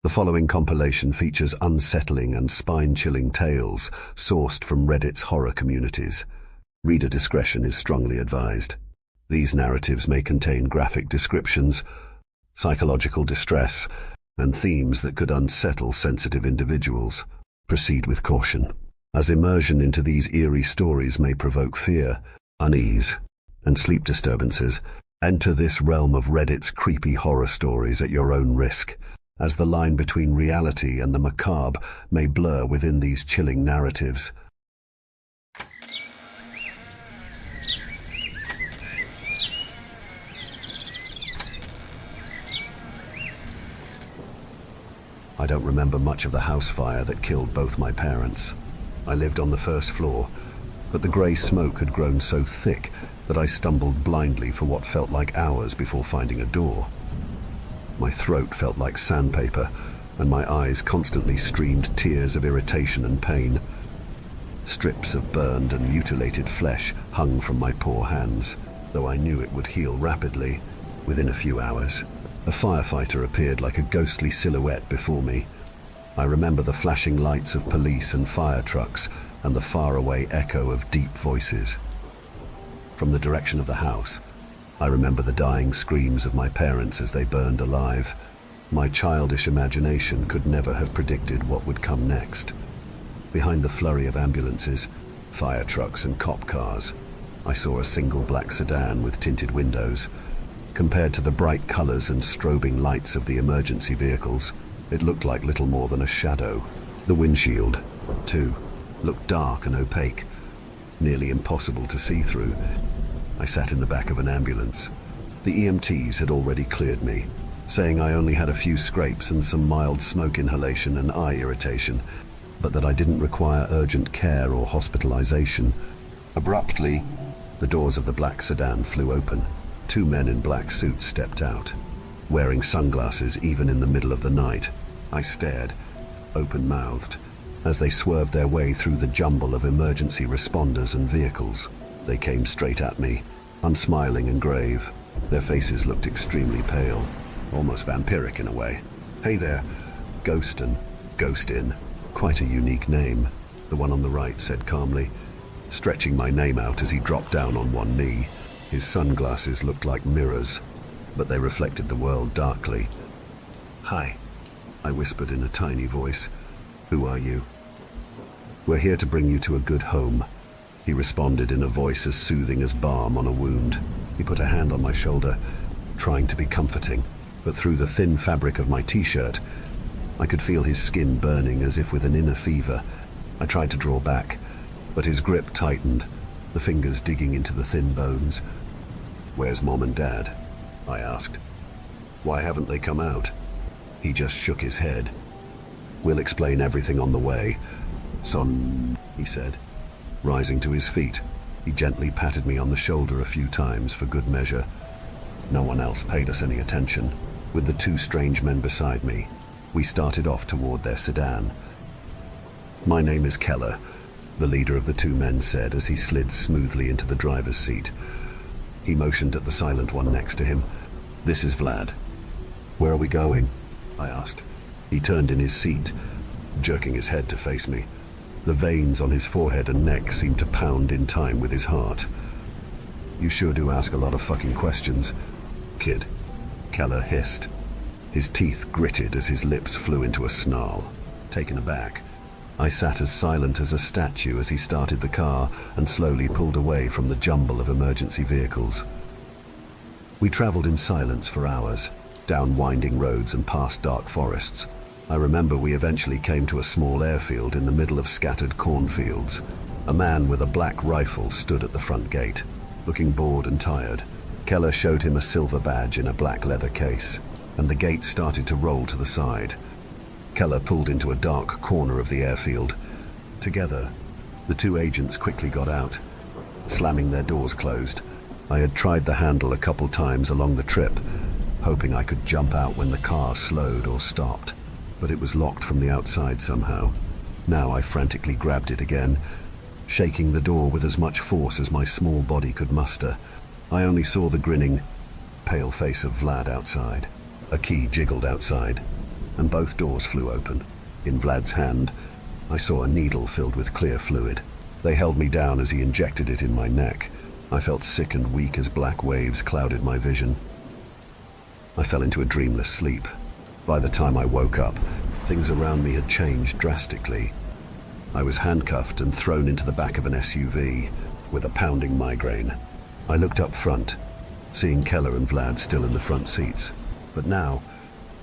The following compilation features unsettling and spine-chilling tales sourced from Reddit's horror communities. Reader discretion is strongly advised. These narratives may contain graphic descriptions, psychological distress, and themes that could unsettle sensitive individuals. Proceed with caution, as immersion into these eerie stories may provoke fear, unease, and sleep disturbances. Enter this realm of Reddit's creepy horror stories at your own risk, as the line between reality and the macabre may blur within these chilling narratives. I don't remember much of the house fire that killed both my parents. I lived on the first floor, but the grey smoke had grown so thick that I stumbled blindly for what felt like hours before finding a door. My throat felt like sandpaper, and my eyes constantly streamed tears of irritation and pain. Strips of burned and mutilated flesh hung from my poor hands, though I knew it would heal rapidly. Within a few hours, a firefighter appeared like a ghostly silhouette before me. I remember the flashing lights of police and fire trucks and the faraway echo of deep voices. From the direction of the house, I remember the dying screams of my parents as they burned alive. My childish imagination could never have predicted what would come next. Behind the flurry of ambulances, fire trucks and cop cars, I saw a single black sedan with tinted windows. Compared to the bright colors and strobing lights of the emergency vehicles, it looked like little more than a shadow. The windshield, too, looked dark and opaque, nearly impossible to see through. I sat in the back of an ambulance. The EMTs had already cleared me, saying I only had a few scrapes and some mild smoke inhalation and eye irritation, but that I didn't require urgent care or hospitalization. Abruptly, the doors of the black sedan flew open. Two men in black suits stepped out, wearing sunglasses even in the middle of the night. I stared, open-mouthed, as they swerved their way through the jumble of emergency responders and vehicles. They came straight at me, unsmiling and grave. Their faces looked extremely pale, almost vampiric in a way. "Hey there, Ghostin." Ghostin. Quite a unique name, the one on the right said calmly, stretching my name out as he dropped down on one knee. His sunglasses looked like mirrors, but they reflected the world darkly. "Hi," I whispered in a tiny voice. "Who are you?" "We're here to bring you to a good home," he responded in a voice as soothing as balm on a wound. He put a hand on my shoulder, trying to be comforting, but through the thin fabric of my t-shirt, I could feel his skin burning as if with an inner fever. I tried to draw back, but his grip tightened, the fingers digging into the thin bones. "Where's Mom and Dad?" I asked. "Why haven't they come out?" He just shook his head. "We'll explain everything on the way, son," he said. Rising to his feet, he gently patted me on the shoulder a few times for good measure. No one else paid us any attention. With the two strange men beside me, we started off toward their sedan. "My name is Keller," the leader of the two men said as he slid smoothly into the driver's seat. He motioned at the silent one next to him. "This is Vlad." "Where are we going?" I asked. He turned in his seat, jerking his head to face me. The veins on his forehead and neck seemed to pound in time with his heart. "You sure do ask a lot of fucking questions, kid," Keller hissed. His teeth gritted as his lips flew into a snarl. Taken aback, I sat as silent as a statue as he started the car and slowly pulled away from the jumble of emergency vehicles. We traveled in silence for hours, down winding roads and past dark forests. I remember we eventually came to a small airfield in the middle of scattered cornfields. A man with a black rifle stood at the front gate, looking bored and tired. Keller showed him a silver badge in a black leather case, and the gate started to roll to the side. Keller pulled into a dark corner of the airfield. Together, the two agents quickly got out, slamming their doors closed. I had tried the handle a couple times along the trip, hoping I could jump out when the car slowed or stopped, but it was locked from the outside somehow. Now I frantically grabbed it again, shaking the door with as much force as my small body could muster. I only saw the grinning, pale face of Vlad outside. A key jiggled outside. and both doors flew open. In Vlad's hand, I saw a needle filled with clear fluid. They held me down as he injected it in my neck. I felt sick and weak as black waves clouded my vision. I fell into a dreamless sleep. By the time I woke up, things around me had changed drastically. I was handcuffed and thrown into the back of an SUV with a pounding migraine. I looked up front, seeing Keller and Vlad still in the front seats. But now,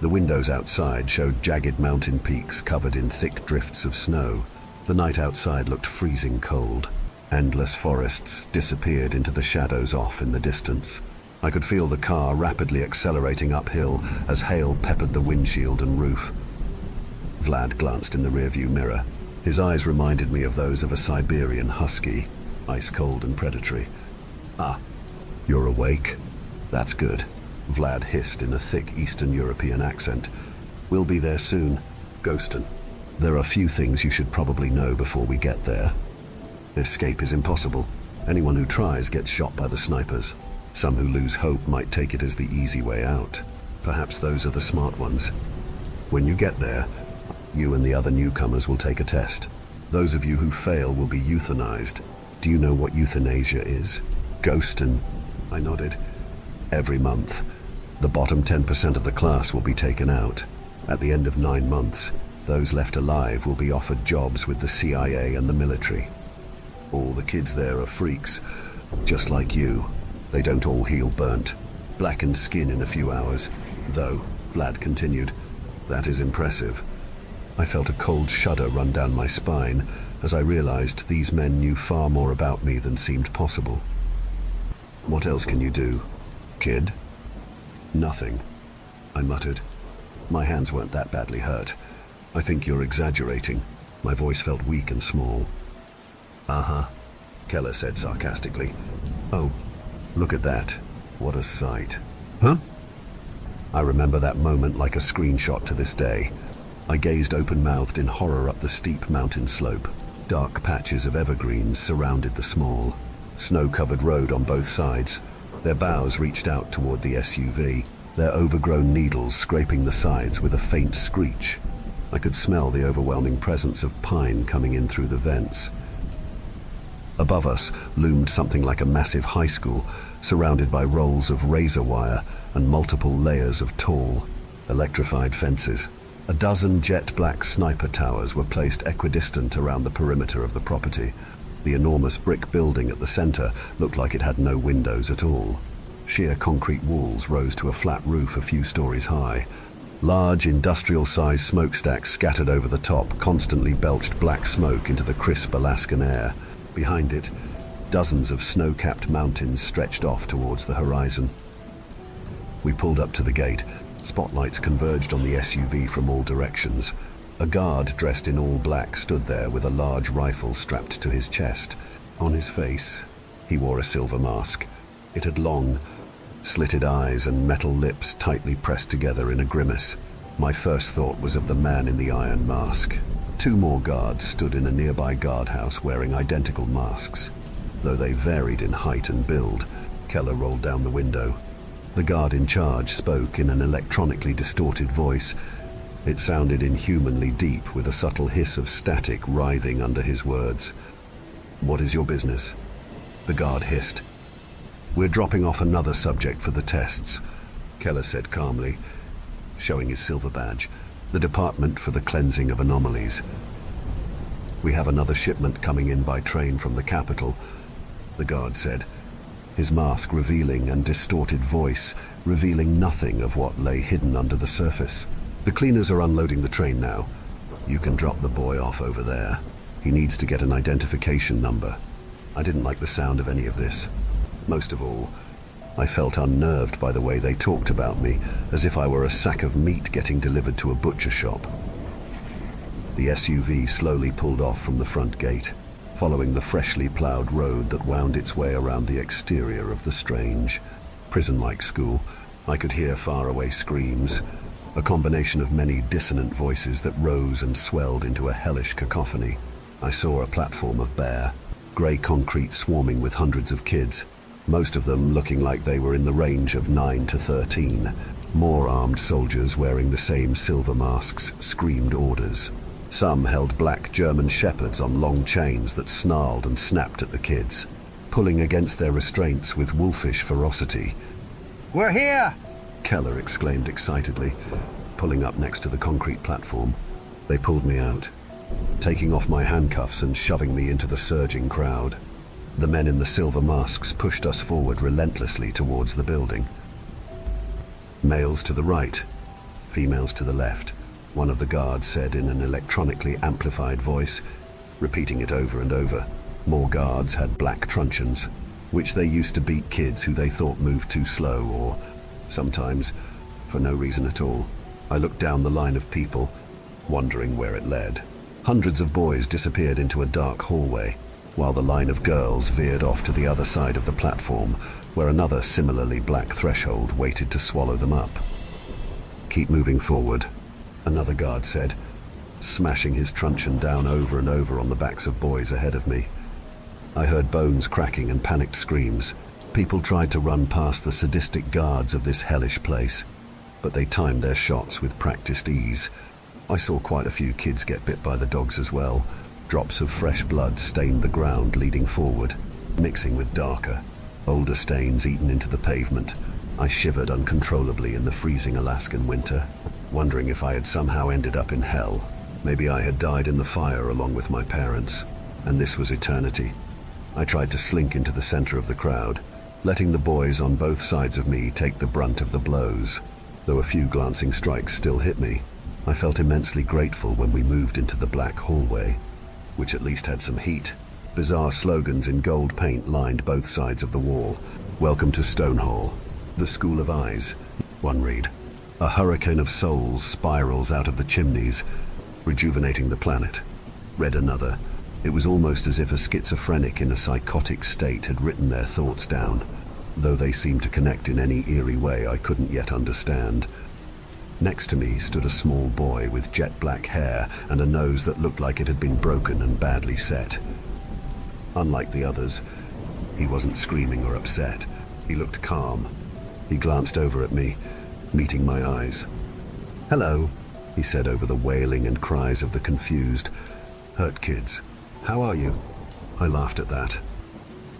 the windows outside showed jagged mountain peaks covered in thick drifts of snow. The night outside looked freezing cold. Endless forests disappeared into the shadows off in the distance. I could feel the car rapidly accelerating uphill as hail peppered the windshield and roof. Vlad glanced in the rearview mirror. His eyes reminded me of those of a Siberian husky, ice cold and predatory. "Ah, you're awake? That's good," Vlad hissed in a thick Eastern European accent. "We'll be there soon, Ghostin. There are few things you should probably know before we get there. Escape is impossible. Anyone who tries gets shot by the snipers. Some who lose hope might take it as the easy way out. Perhaps those are the smart ones. When you get there, you and the other newcomers will take a test. Those of you who fail will be euthanized. Do you know what euthanasia is?" "Ghostin," I nodded. "Every month, the bottom 10% of the class will be taken out. At the end of 9 months, those left alive will be offered jobs with the CIA and the military. All the kids there are freaks, just like you. They don't all heal burnt, blackened skin in a few hours. Though," Vlad continued, "that is impressive." I felt a cold shudder run down my spine as I realized these men knew far more about me than seemed possible. "What else can you do, kid?" "Nothing," I muttered. My hands weren't that badly hurt. "I think you're exaggerating." My voice felt weak and small. "Uh-huh," Keller said sarcastically. "Oh, look at that. What a sight." "Huh?" I remember that moment like a screenshot to this day. I gazed open-mouthed in horror up the steep mountain slope. Dark patches of evergreens surrounded the small, snow-covered road on both sides. Their boughs reached out toward the SUV, their overgrown needles scraping the sides with a faint screech. I could smell the overwhelming presence of pine coming in through the vents. Above us loomed something like a massive high school, surrounded by rolls of razor wire and multiple layers of tall, electrified fences. A dozen jet-black sniper towers were placed equidistant around the perimeter of the property. The enormous brick building at the center looked like it had no windows at all. Sheer concrete walls rose to a flat roof a few stories high. Large industrial-sized smokestacks scattered over the top constantly belched black smoke into the crisp Alaskan air. Behind it, dozens of snow-capped mountains stretched off towards the horizon. We pulled up to the gate. Spotlights converged on the SUV from all directions. A guard dressed in all black stood there with a large rifle strapped to his chest. On his face, he wore a silver mask. It had long, slitted eyes and metal lips tightly pressed together in a grimace. My first thought was of the man in the iron mask. 2 more guards stood in a nearby guardhouse wearing identical masks. Though they varied in height and build, Keller rolled down the window. The guard in charge spoke in an electronically distorted voice. It sounded inhumanly deep, with a subtle hiss of static writhing under his words. "What is your business?" the guard hissed. "We're dropping off another subject for the tests," Keller said calmly, showing his silver badge. "The Department for the Cleansing of Anomalies. We have another shipment coming in by train from the capital," the guard said, his mask revealing and distorted voice revealing nothing of what lay hidden under the surface. "The cleaners are unloading the train now. You can drop the boy off over there. He needs to get an identification number." I didn't like the sound of any of this. Most of all, I felt unnerved by the way they talked about me, as if I were a sack of meat getting delivered to a butcher shop. The SUV slowly pulled off from the front gate, following the freshly plowed road that wound its way around the exterior of the strange, prison-like school. I could hear faraway screams, a combination of many dissonant voices that rose and swelled into a hellish cacophony. I saw a platform of bare, grey concrete swarming with hundreds of kids, most of them looking like they were in the range of 9 to 13. More armed soldiers wearing the same silver masks screamed orders. Some held black German shepherds on long chains that snarled and snapped at the kids, pulling against their restraints with wolfish ferocity. "We're here!" Keller exclaimed excitedly, pulling up next to the concrete platform. They pulled me out, taking off my handcuffs and shoving me into the surging crowd. The men in the silver masks pushed us forward relentlessly towards the building. Males to the right, females to the left, one of the guards said in an electronically amplified voice, repeating it over and over. More guards had black truncheons, which they used to beat kids who they thought moved too slow or, sometimes, for no reason at all. I looked down the line of people, wondering where it led. Hundreds of boys disappeared into a dark hallway, while the line of girls veered off to the other side of the platform, where another similarly black threshold waited to swallow them up. "Keep moving forward," another guard said, smashing his truncheon down over and over on the backs of boys ahead of me. I heard bones cracking and panicked screams. People tried to run past the sadistic guards of this hellish place, but they timed their shots with practiced ease. I saw quite a few kids get bit by the dogs as well. Drops of fresh blood stained the ground leading forward, mixing with darker, older stains eaten into the pavement. I shivered uncontrollably in the freezing Alaskan winter, wondering if I had somehow ended up in hell. Maybe I had died in the fire along with my parents, and this was eternity. I tried to slink into the center of the crowd, letting the boys on both sides of me take the brunt of the blows. Though a few glancing strikes still hit me, I felt immensely grateful when we moved into the black hallway, which at least had some heat. Bizarre slogans in gold paint lined both sides of the wall. "Welcome to Stonehall, the School of Eyes," one read. "A hurricane of souls spirals out of the chimneys, rejuvenating the planet," read another. It was almost as if a schizophrenic in a psychotic state had written their thoughts down, though they seemed to connect in any eerie way I couldn't yet understand. Next to me stood a small boy with jet black hair and a nose that looked like it had been broken and badly set. Unlike the others, he wasn't screaming or upset. He looked calm. He glanced over at me, meeting my eyes. "Hello," he said over the wailing and cries of the confused, hurt kids. "How are you?" I laughed at that.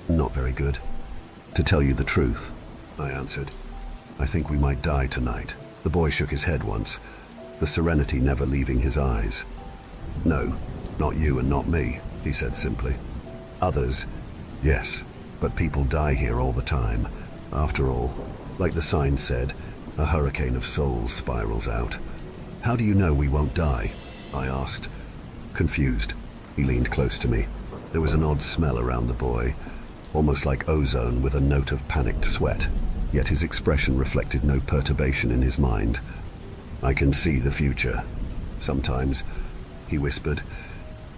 "Not very good. To tell you the truth," I answered. "I think we might die tonight." The boy shook his head once, the serenity never leaving his eyes. "No, not you and not me," he said simply. "Others, yes, but people die here all the time. After all, like the sign said, a hurricane of souls spirals out." "How do you know we won't die?" I asked. Confused, he leaned close to me. There was an odd smell around the boy, almost like ozone with a note of panicked sweat. Yet his expression reflected no perturbation in his mind. "I can see the future. Sometimes," he whispered,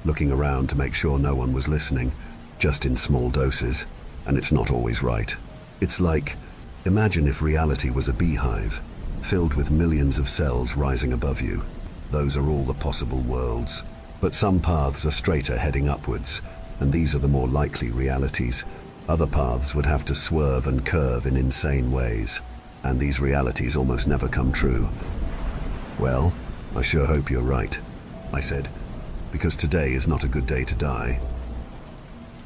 looking around to make sure no one was listening, "just in small doses, and it's not always right. It's like, imagine if reality was a beehive, filled with millions of cells rising above you. Those are all the possible worlds. But some paths are straighter heading upwards, and these are the more likely realities. Other paths would have to swerve and curve in insane ways, and these realities almost never come true." "Well, I sure hope you're right," I said, "because today is not a good day to die."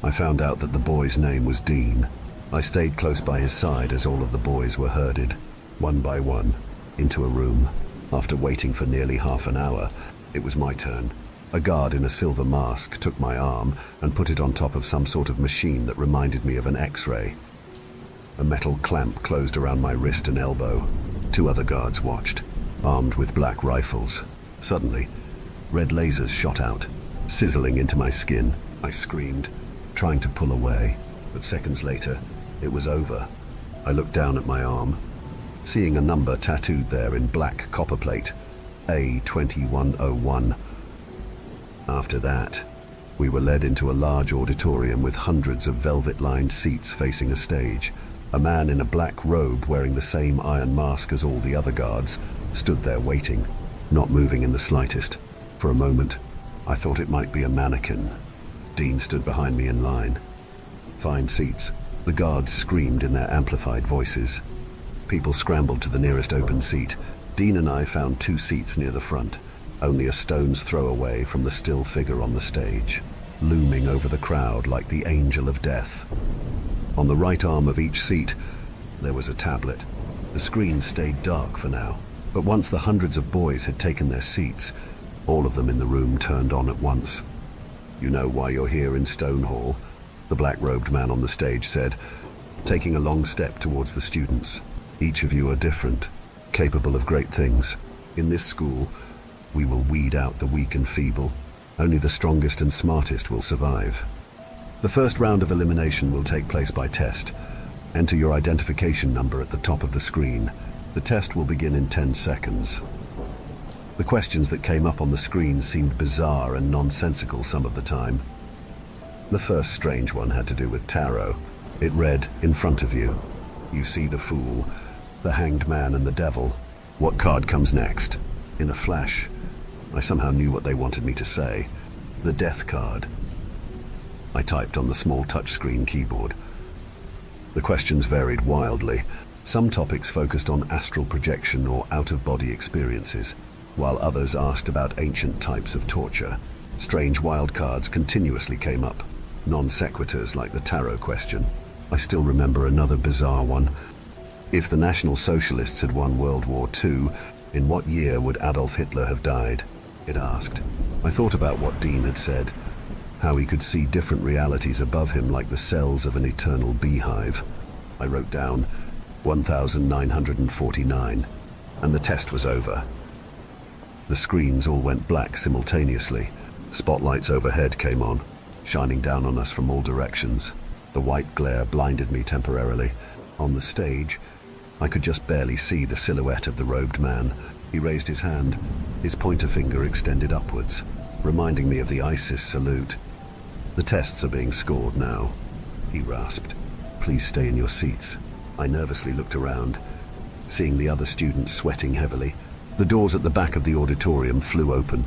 I found out that the boy's name was Dean. I stayed close by his side as all of the boys were herded, one by one, into a room. After waiting for nearly half an hour, it was my turn. A guard in a silver mask took my arm and put it on top of some sort of machine that reminded me of an X-ray. A metal clamp closed around my wrist and elbow. Two other guards watched, armed with black rifles. Suddenly, red lasers shot out, sizzling into my skin. I screamed, trying to pull away, but seconds later, it was over. I looked down at my arm, seeing a number tattooed there in black copperplate, A2101. After that, we were led into a large auditorium with hundreds of velvet-lined seats facing a stage. A man in a black robe wearing the same iron mask as all the other guards stood there waiting, not moving in the slightest. For a moment, I thought it might be a mannequin. Dean stood behind me in line. "Find seats," the guards screamed in their amplified voices. People scrambled to the nearest open seat. Dean and I found 2 seats near the front, only a stone's throw away from the still figure on the stage, looming over the crowd like the angel of death. On the right arm of each seat, there was a tablet. The screen stayed dark for now, but once the hundreds of boys had taken their seats, all of them in the room turned on at once. "You know why you're here in Stonehall?" the black-robed man on the stage said, taking a long step towards the students. "Each of you are different, capable of great things. In this school, we will weed out the weak and feeble. Only the strongest and smartest will survive. The first round of elimination will take place by test. Enter your identification number at the top of the screen. The test will begin in 10 seconds. The questions that came up on the screen seemed bizarre and nonsensical some of the time. The first strange one had to do with tarot. It read, "In front of you, you see the Fool, the Hanged Man and the Devil. What card comes next?" In a flash, I somehow knew what they wanted me to say. "The Death card." I typed on the small touchscreen keyboard. The questions varied wildly. Some topics focused on astral projection or out-of-body experiences, while others asked about ancient types of torture. Strange wildcards continuously came up, non-sequiturs like the tarot question. I still remember another bizarre one. If the National Socialists had won World War II, in what year would Adolf Hitler have died? It asked. I thought about what Dean had said, how he could see different realities above him like the cells of an eternal beehive. I wrote down 1949, and the test was over. The screens all went black simultaneously. Spotlights overhead came on, shining down on us from all directions. The white glare blinded me temporarily. On the stage, I could just barely see the silhouette of the robed man. He raised his hand, his pointer finger extended upwards, reminding me of the ISIS salute. "The tests are being scored now," he rasped. "Please stay in your seats." I nervously looked around, seeing the other students sweating heavily. The doors at the back of the auditorium flew open.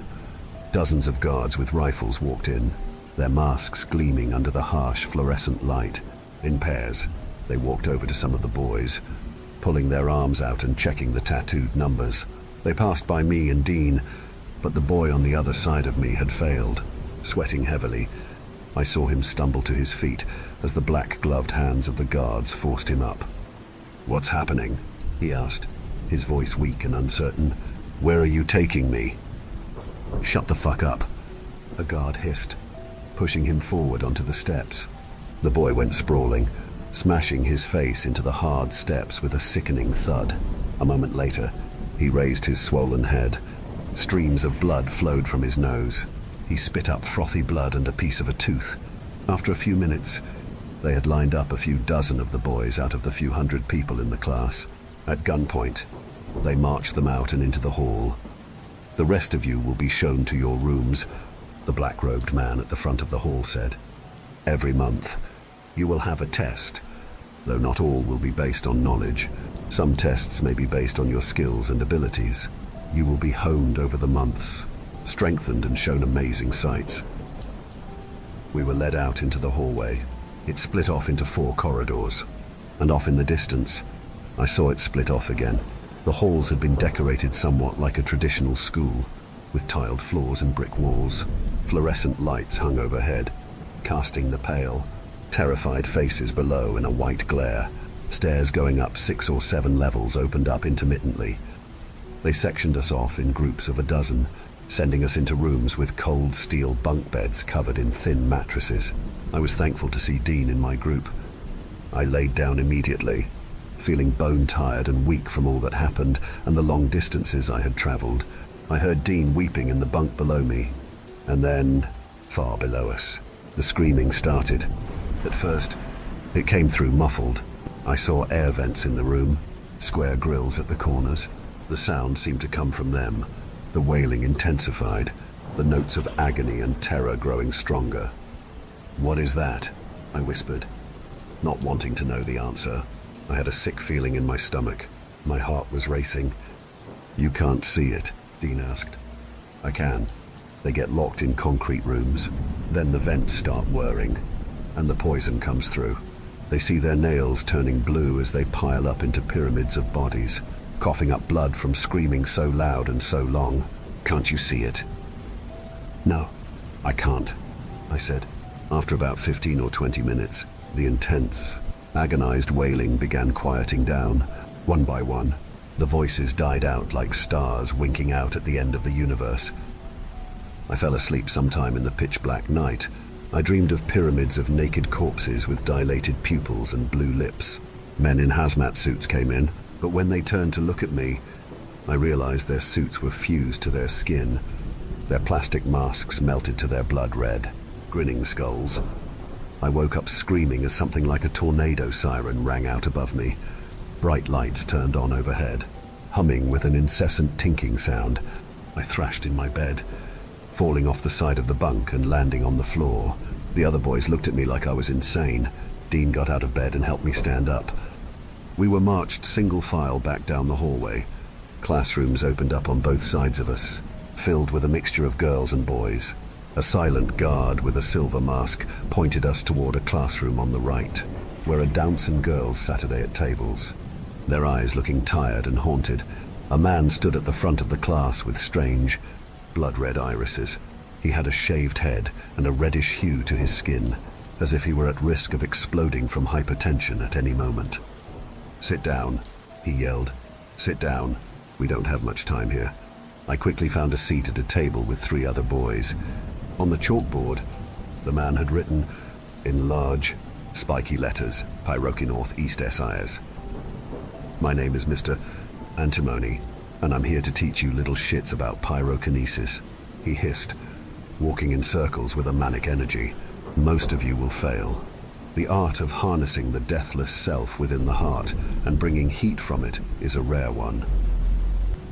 Dozens of guards with rifles walked in, their masks gleaming under the harsh fluorescent light. In pairs, they walked over to some of the boys, pulling their arms out and checking the tattooed numbers. They passed by me and Dean, but the boy on the other side of me had failed. Sweating heavily, I saw him stumble to his feet as the black-gloved hands of the guards forced him up. "What's happening?" he asked, his voice weak and uncertain. "Where are you taking me?" "Shut the fuck up," a guard hissed, pushing him forward onto the steps. The boy went sprawling, smashing his face into the hard steps with a sickening thud. A moment later, he raised his swollen head. Streams of blood flowed from his nose. He spit up frothy blood and a piece of a tooth. After a few minutes, they had lined up a few dozen of the boys out of the few hundred people in the class. At gunpoint, they marched them out and into the hall. "The rest of you will be shown to your rooms," the black-robed man at the front of the hall said. "Every month, you will have a test, though not all will be based on knowledge. Some tests may be based on your skills and abilities. You will be honed over the months, strengthened and shown amazing sights." We were led out into the hallway. It split off into 4 corridors, and off in the distance, I saw it split off again. The halls had been decorated somewhat like a traditional school, with tiled floors and brick walls. Fluorescent lights hung overhead, casting the pale, terrified faces below in a white glare. Stairs going up 6 or 7 levels opened up intermittently. They sectioned us off in groups of a dozen, sending us into rooms with cold steel bunk beds covered in thin mattresses. I was thankful to see Dean in my group. I laid down immediately, feeling bone-tired and weak from all that happened and the long distances I had traveled. I heard Dean weeping in the bunk below me. And then, far below us, the screaming started. At first, it came through muffled. I saw air vents in the room, square grills at the corners. The sound seemed to come from them. The wailing intensified, the notes of agony and terror growing stronger. "What is that?" I whispered, not wanting to know the answer. I had a sick feeling in my stomach. My heart was racing. "You can't see it?" Dean asked. "I can. They get locked in concrete rooms. Then the vents start whirring, and the poison comes through. They see their nails turning blue as they pile up into pyramids of bodies, coughing up blood from screaming so loud and so long. Can't you see it? No, I can't, I said. After about 15 or 20 minutes, the intense, agonized wailing began quieting down. One by one, the voices died out like stars winking out at the end of the universe. I fell asleep sometime in the pitch-black night. I dreamed of pyramids of naked corpses with dilated pupils and blue lips. Men in hazmat suits came in, but when they turned to look at me, I realized their suits were fused to their skin. Their plastic masks melted to their blood red, grinning skulls. I woke up screaming as something like a tornado siren rang out above me. Bright lights turned on overhead, humming with an incessant tinking sound. I thrashed in my bed, falling off the side of the bunk and landing on the floor. The other boys looked at me like I was insane. Dean got out of bed and helped me stand up. We were marched single file back down the hallway. Classrooms opened up on both sides of us, filled with a mixture of girls and boys. A silent guard with a silver mask pointed us toward a classroom on the right, where a dozen girls sat at tables, their eyes looking tired and haunted. A man stood at the front of the class with strange, blood-red irises. He had a shaved head and a reddish hue to his skin, as if he were at risk of exploding from hypertension at any moment. "Sit down," he yelled. "Sit down. We don't have much time here." I quickly found a seat at a table with 3 other boys. On the chalkboard, the man had written, in large, spiky letters, Pyroki North East SIS. "My name is Mr. Antimony, and I'm here to teach you little shits about pyrokinesis," he hissed, walking in circles with a manic energy. "Most of you will fail. The art of harnessing the deathless self within the heart and bringing heat from it is a rare one.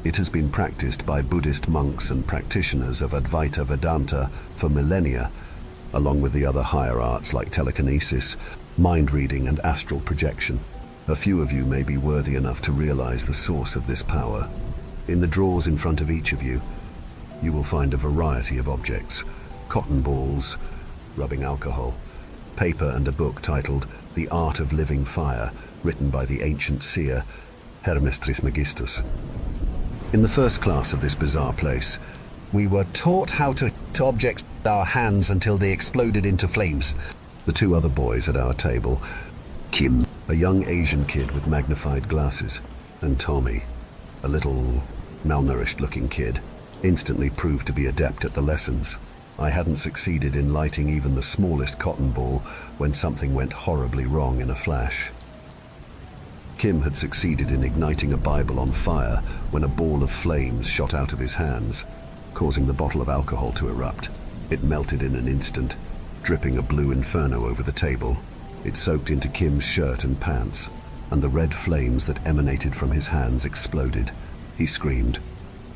It has been practiced by Buddhist monks and practitioners of Advaita Vedanta for millennia, along with the other higher arts like telekinesis, mind reading, and astral projection. A few of you may be worthy enough to realize the source of this power. In the drawers in front of each of you, you will find a variety of objects: cotton balls, rubbing alcohol, paper, and a book titled The Art of Living Fire, written by the ancient seer Hermes Trismegistus. In the first class of this bizarre place, we were taught how to hit objects with our hands until they exploded into flames. The 2 other boys at our table, Kim, a young Asian kid with magnified glasses, and Tommy, a little malnourished-looking kid, instantly proved to be adept at the lessons. I hadn't succeeded in lighting even the smallest cotton ball when something went horribly wrong in a flash. Kim had succeeded in igniting a Bible on fire when a ball of flames shot out of his hands, causing the bottle of alcohol to erupt. It melted in an instant, dripping a blue inferno over the table. It soaked into Kim's shirt and pants, and the red flames that emanated from his hands exploded. He screamed,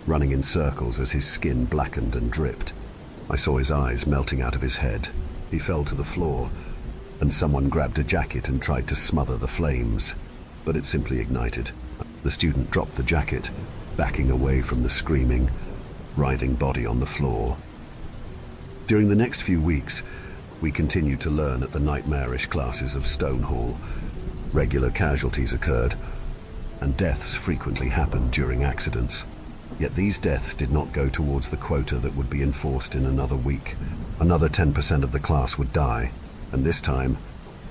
running in circles as his skin blackened and dripped. I saw his eyes melting out of his head. He fell to the floor, and someone grabbed a jacket and tried to smother the flames, but it simply ignited. The student dropped the jacket, backing away from the screaming, writhing body on the floor. During the next few weeks, we continued to learn at the nightmarish classes of Stonehall. Regular casualties occurred, and deaths frequently happened during accidents. Yet these deaths did not go towards the quota that would be enforced in another week. Another 10% of the class would die, and this time,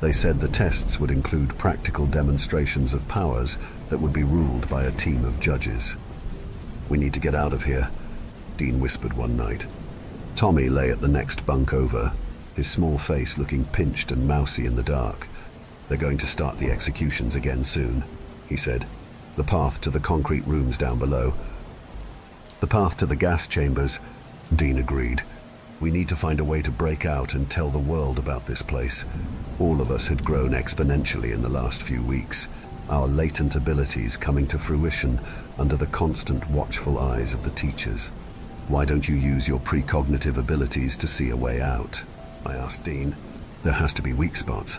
they said the tests would include practical demonstrations of powers that would be ruled by a team of judges. "We need to get out of here," Dean whispered one night. Tommy lay at the next bunk over, his small face looking pinched and mousy in the dark. "They're going to start the executions again soon," he said. "The path to the concrete rooms down below." "The path to the gas chambers," Dean agreed. "We need to find a way to break out and tell the world about this place." All of us had grown exponentially in the last few weeks, our latent abilities coming to fruition under the constant watchful eyes of the teachers. "Why don't you use your precognitive abilities to see a way out?" I asked Dean. "There has to be weak spots.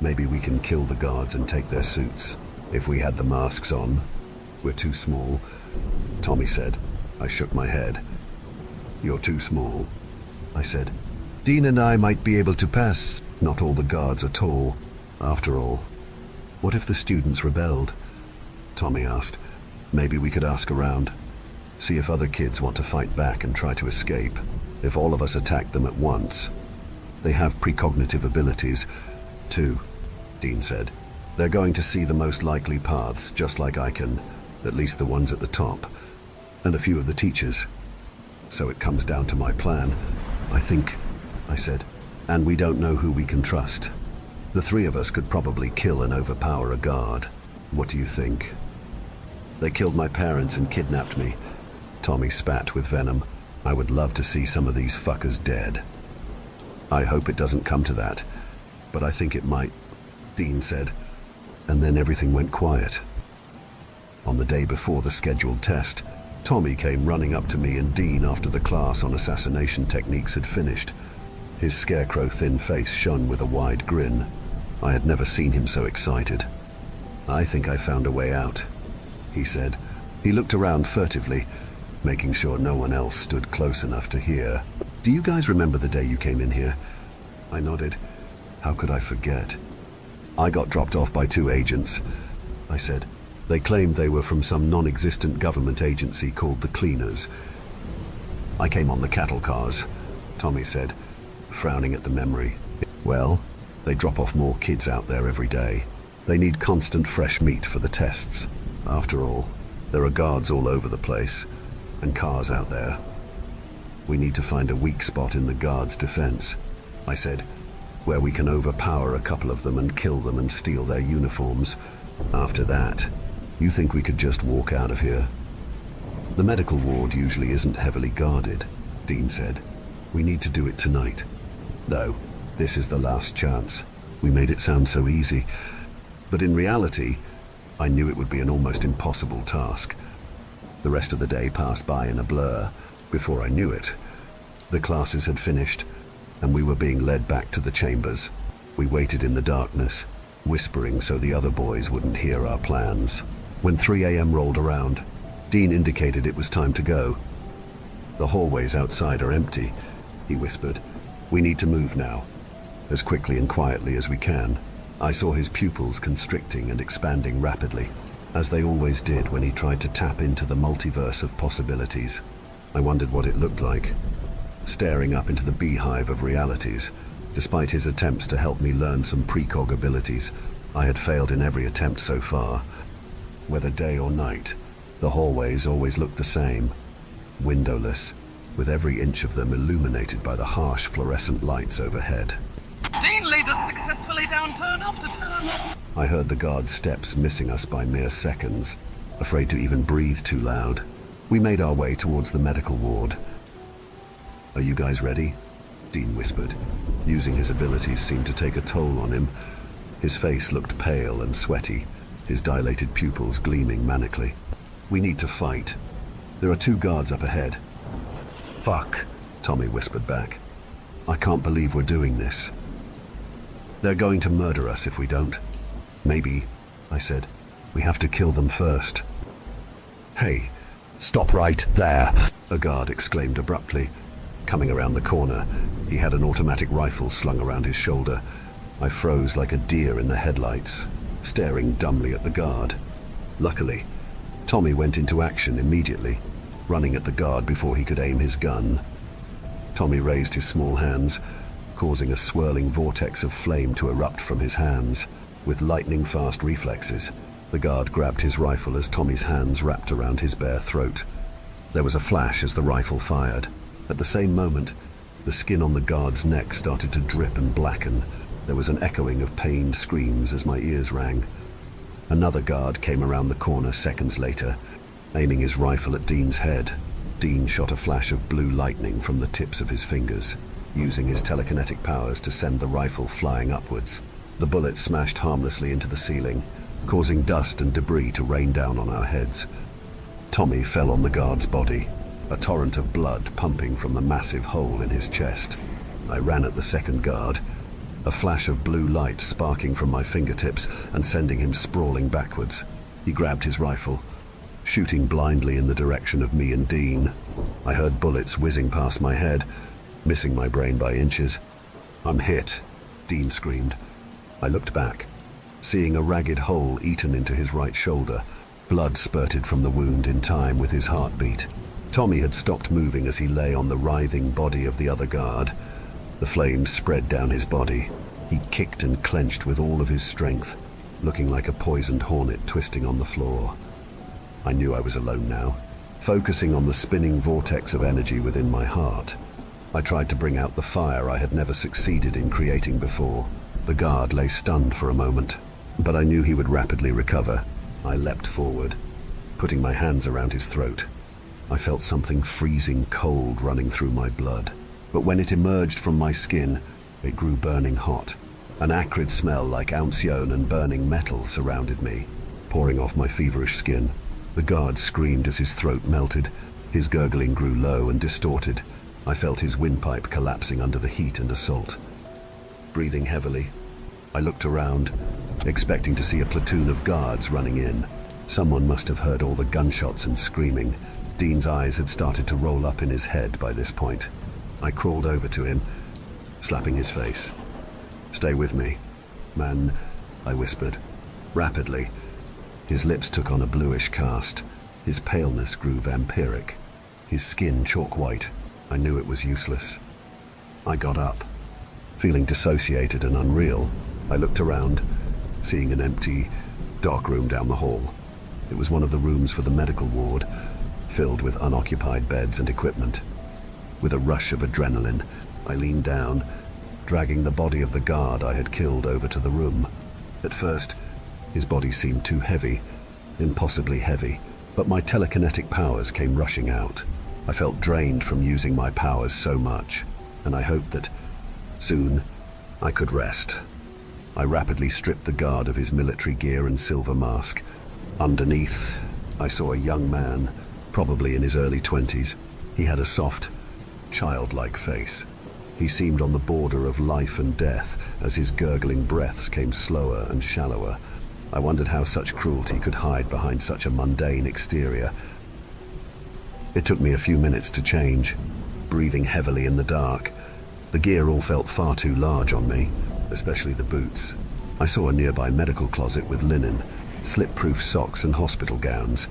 Maybe we can kill the guards and take their suits. If we had the masks on." "We're too small," Tommy said. I shook my head. "You're too small," I said. "Dean and I might be able to pass." "Not all the guards are tall," After all, what if the students rebelled? Tommy asked. Maybe we could ask around. See if other kids want to fight back and try to escape. If all of us attack them at once. They have precognitive abilities, too, Dean said. They're going to see the most likely paths, just like I can, at least the ones at the top, and a few of the teachers. So it comes down to my plan, I think, I said. And we don't know who we can trust. The three of us could probably kill and overpower a guard. What do you think? They killed my parents and kidnapped me. Tommy spat with venom. I would love to see some of these fuckers dead. I hope it doesn't come to that, but I think it might, Dean said. And then everything went quiet. On the day before the scheduled test, Tommy came running up to me and Dean after the class on assassination techniques had finished. His scarecrow-thin face shone with a wide grin. I had never seen him so excited. I think I found a way out, he said. He looked around furtively, making sure no one else stood close enough to hear. Do you guys remember the day you came in here? I nodded. How could I forget? I got dropped off by 2 agents, I said. They claimed they were from some non-existent government agency called the Cleaners. I came on the cattle cars, Tommy said, frowning at the memory. Well, they drop off more kids out there every day. They need constant fresh meat for the tests. After all, there are guards all over the place, and cars out there. We need to find a weak spot in the guards' defense, I said, where we can overpower a couple of them and kill them and steal their uniforms. After that, you think we could just walk out of here? The medical ward usually isn't heavily guarded, Dean said. We need to do it tonight. Though, this is the last chance. We made it sound so easy. But in reality, I knew it would be an almost impossible task. The rest of the day passed by in a blur. Before I knew it, the classes had finished, and we were being led back to the chambers. We waited in the darkness, whispering so the other boys wouldn't hear our plans. When 3 a.m. rolled around, Dean indicated it was time to go. The hallways outside are empty, he whispered. We need to move now, as quickly and quietly as we can. I saw his pupils constricting and expanding rapidly, as they always did when he tried to tap into the multiverse of possibilities. I wondered what it looked like, staring up into the beehive of realities. Despite his attempts to help me learn some precog abilities, I had failed in every attempt so far. Whether day or night, the hallways always looked the same, windowless, with every inch of them illuminated by the harsh fluorescent lights overhead. Dean leads us successfully down turn after turn. I heard the guard's steps missing us by mere seconds, afraid to even breathe too loud. We made our way towards the medical ward. Are you guys ready? Dean whispered. Using his abilities seemed to take a toll on him. His face looked pale and sweaty, his dilated pupils gleaming manically. We need to fight. There are 2 guards up ahead. Fuck, Tommy whispered back. I can't believe we're doing this. They're going to murder us if we don't. Maybe, I said. We have to kill them first. Hey, stop right there, a guard exclaimed abruptly. Coming around the corner, he had an automatic rifle slung around his shoulder. I froze like a deer in the headlights, staring dumbly at the guard. Luckily, Tommy went into action immediately, running at the guard before he could aim his gun. Tommy raised his small hands, causing a swirling vortex of flame to erupt from his hands. With lightning-fast reflexes, the guard grabbed his rifle as Tommy's hands wrapped around his bare throat. There was a flash as the rifle fired. At the same moment, the skin on the guard's neck started to drip and blacken. There was an echoing of pained screams as my ears rang. Another guard came around the corner seconds later, aiming his rifle at Dean's head. Dean shot a flash of blue lightning from the tips of his fingers, using his telekinetic powers to send the rifle flying upwards. The bullet smashed harmlessly into the ceiling, causing dust and debris to rain down on our heads. Tommy fell on the guard's body, a torrent of blood pumping from the massive hole in his chest. I ran at the second guard, a flash of blue light sparking from my fingertips and sending him sprawling backwards. He grabbed his rifle, shooting blindly in the direction of me and Dean. I heard bullets whizzing past my head, missing my brain by inches. I'm hit, Dean screamed. I looked back, seeing a ragged hole eaten into his right shoulder. Blood spurted from the wound in time with his heartbeat. Tommy had stopped moving as he lay on the writhing body of the other guard. The flames spread down his body. He kicked and clenched with all of his strength, looking like a poisoned hornet twisting on the floor. I knew I was alone now, focusing on the spinning vortex of energy within my heart. I tried to bring out the fire I had never succeeded in creating before. The guard lay stunned for a moment, but I knew he would rapidly recover. I leapt forward, putting my hands around his throat. I felt something freezing cold running through my blood, but when it emerged from my skin, it grew burning hot. An acrid smell like ounceone and burning metal surrounded me, pouring off my feverish skin. The guard screamed as his throat melted. His gurgling grew low and distorted. I felt his windpipe collapsing under the heat and assault. Breathing heavily, I looked around, expecting to see a platoon of guards running in. Someone must have heard all the gunshots and screaming. Dean's eyes had started to roll up in his head by this point. I crawled over to him, slapping his face. "Stay with me, man," I whispered. Rapidly, his lips took on a bluish cast. His paleness grew vampiric. His skin chalk white. I knew it was useless. I got up, feeling dissociated and unreal. I looked around, seeing an empty, dark room down the hall. It was one of the rooms for the medical ward, filled with unoccupied beds and equipment. With a rush of adrenaline, I leaned down, dragging the body of the guard I had killed over to the room. At first, his body seemed too heavy, impossibly heavy, but my telekinetic powers came rushing out. I felt drained from using my powers so much, and I hoped that soon I could rest. I rapidly stripped the guard of his military gear and silver mask. Underneath, I saw a young man, probably in his early 20s. He had a soft, childlike face. He seemed on the border of life and death as his gurgling breaths came slower and shallower. I wondered how such cruelty could hide behind such a mundane exterior. It took me a few minutes to change, breathing heavily in the dark. The gear all felt far too large on me, especially the boots. I saw a nearby medical closet with linen, slip-proof socks and hospital gowns.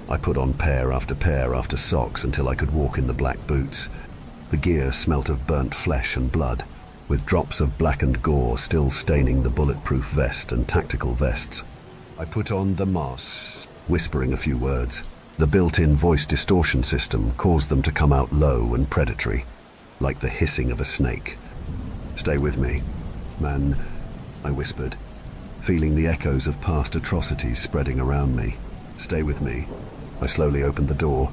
I put on pair after socks until I could walk in the black boots. The gear smelt of burnt flesh and blood, with drops of blackened gore still staining the bulletproof vest and tactical vests. I put on the mask, whispering a few words. The built-in voice distortion system caused them to come out low and predatory, like the hissing of a snake. "Stay with me, man," I whispered, feeling the echoes of past atrocities spreading around me. "Stay with me." I slowly opened the door,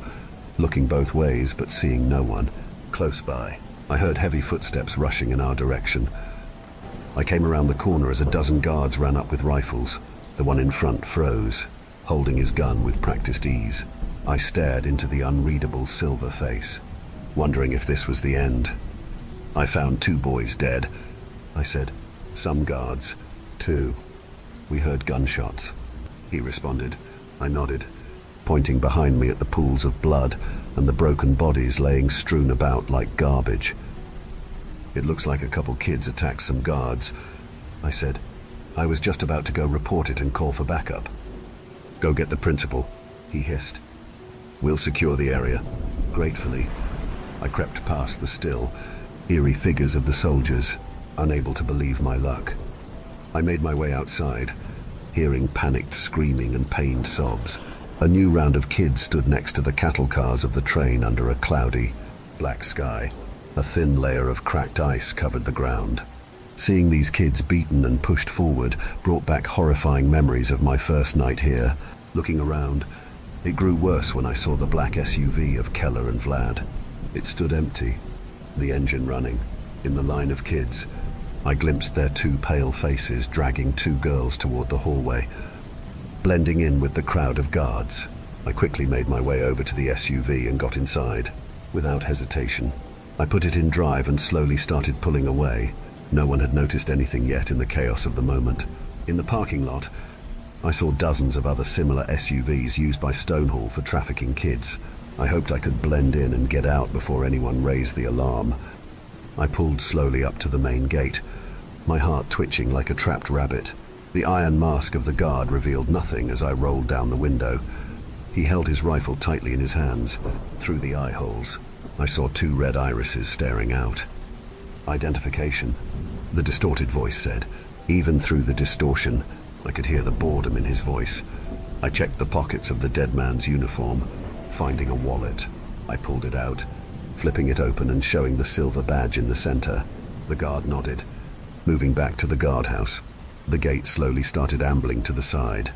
looking both ways but seeing no one. Close by, I heard heavy footsteps rushing in our direction. I came around the corner as a dozen guards ran up with rifles. The one in front froze, holding his gun with practiced ease. I stared into the unreadable silver face, wondering if this was the end. "I found 2 boys dead," I said. "Some guards, 2. We heard gunshots," he responded. I nodded, pointing behind me at the pools of blood and the broken bodies laying strewn about like garbage. "It looks like a couple kids attacked some guards," I said. "I was just about to go report it and call for backup." "Go get the principal," he hissed. "We'll secure the area." Gratefully, I crept past the still, eerie figures of the soldiers, unable to believe my luck. I made my way outside, hearing panicked screaming and pained sobs. A new round of kids stood next to the cattle cars of the train under a cloudy, black sky. A thin layer of cracked ice covered the ground. Seeing these kids beaten and pushed forward brought back horrifying memories of my first night here. Looking around, it grew worse when I saw the black SUV of Keller and Vlad. It stood empty, the engine running. In the line of kids, I glimpsed their 2 pale faces dragging 2 girls toward the hallway. Blending in with the crowd of guards, I quickly made my way over to the SUV and got inside. Without hesitation, I put it in drive and slowly started pulling away. No one had noticed anything yet in the chaos of the moment. In the parking lot, I saw dozens of other similar SUVs used by Stonehall for trafficking kids. I hoped I could blend in and get out before anyone raised the alarm. I pulled slowly up to the main gate, my heart twitching like a trapped rabbit. The iron mask of the guard revealed nothing as I rolled down the window. He held his rifle tightly in his hands. Through the eye holes, I saw 2 red irises staring out. Identification, the distorted voice said. Even through the distortion, I could hear the boredom in his voice. I checked the pockets of the dead man's uniform, finding a wallet. I pulled it out, flipping it open and showing the silver badge in the center. The guard nodded, moving back to the guardhouse. The gate slowly started ambling to the side.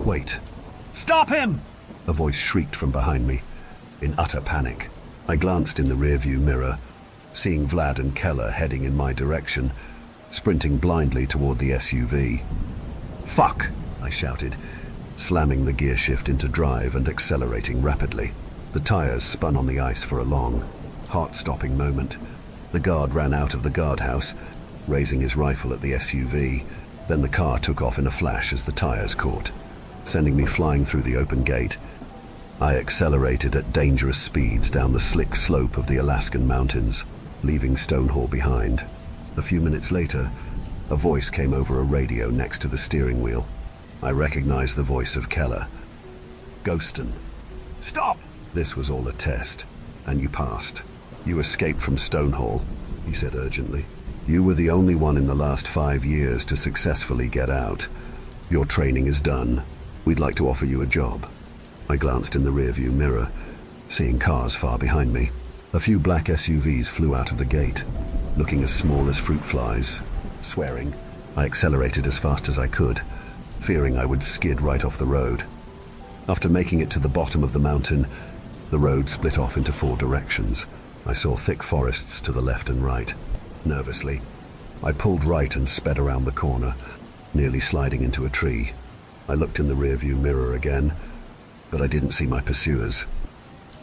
"Wait." Stop him! A voice shrieked from behind me. In utter panic, I glanced in the rearview mirror, seeing Vlad and Keller heading in my direction, sprinting blindly toward the SUV. "Fuck!" I shouted, slamming the gear shift into drive and accelerating rapidly. The tires spun on the ice for a long, heart-stopping moment. The guard ran out of the guardhouse, raising his rifle at the SUV. Then the car took off in a flash as the tires caught, sending me flying through the open gate. I accelerated at dangerous speeds down the slick slope of the Alaskan mountains, leaving Stonehall behind. A few minutes later, a voice came over a radio next to the steering wheel. I recognized the voice of Keller. "Ghostin." Stop! This was all a test, and you passed. "You escaped from Stonehall," he said urgently. "You were the only one in the last 5 years to successfully get out. Your training is done. We'd like to offer you a job." I glanced in the rearview mirror, seeing cars far behind me. A few black SUVs flew out of the gate, looking as small as fruit flies. Swearing, I accelerated as fast as I could, fearing I would skid right off the road. After making it to the bottom of the mountain, the road split off into 4 directions. I saw thick forests to the left and right. Nervously, I pulled right and sped around the corner, nearly sliding into a tree. I looked in the rearview mirror again, but I didn't see my pursuers.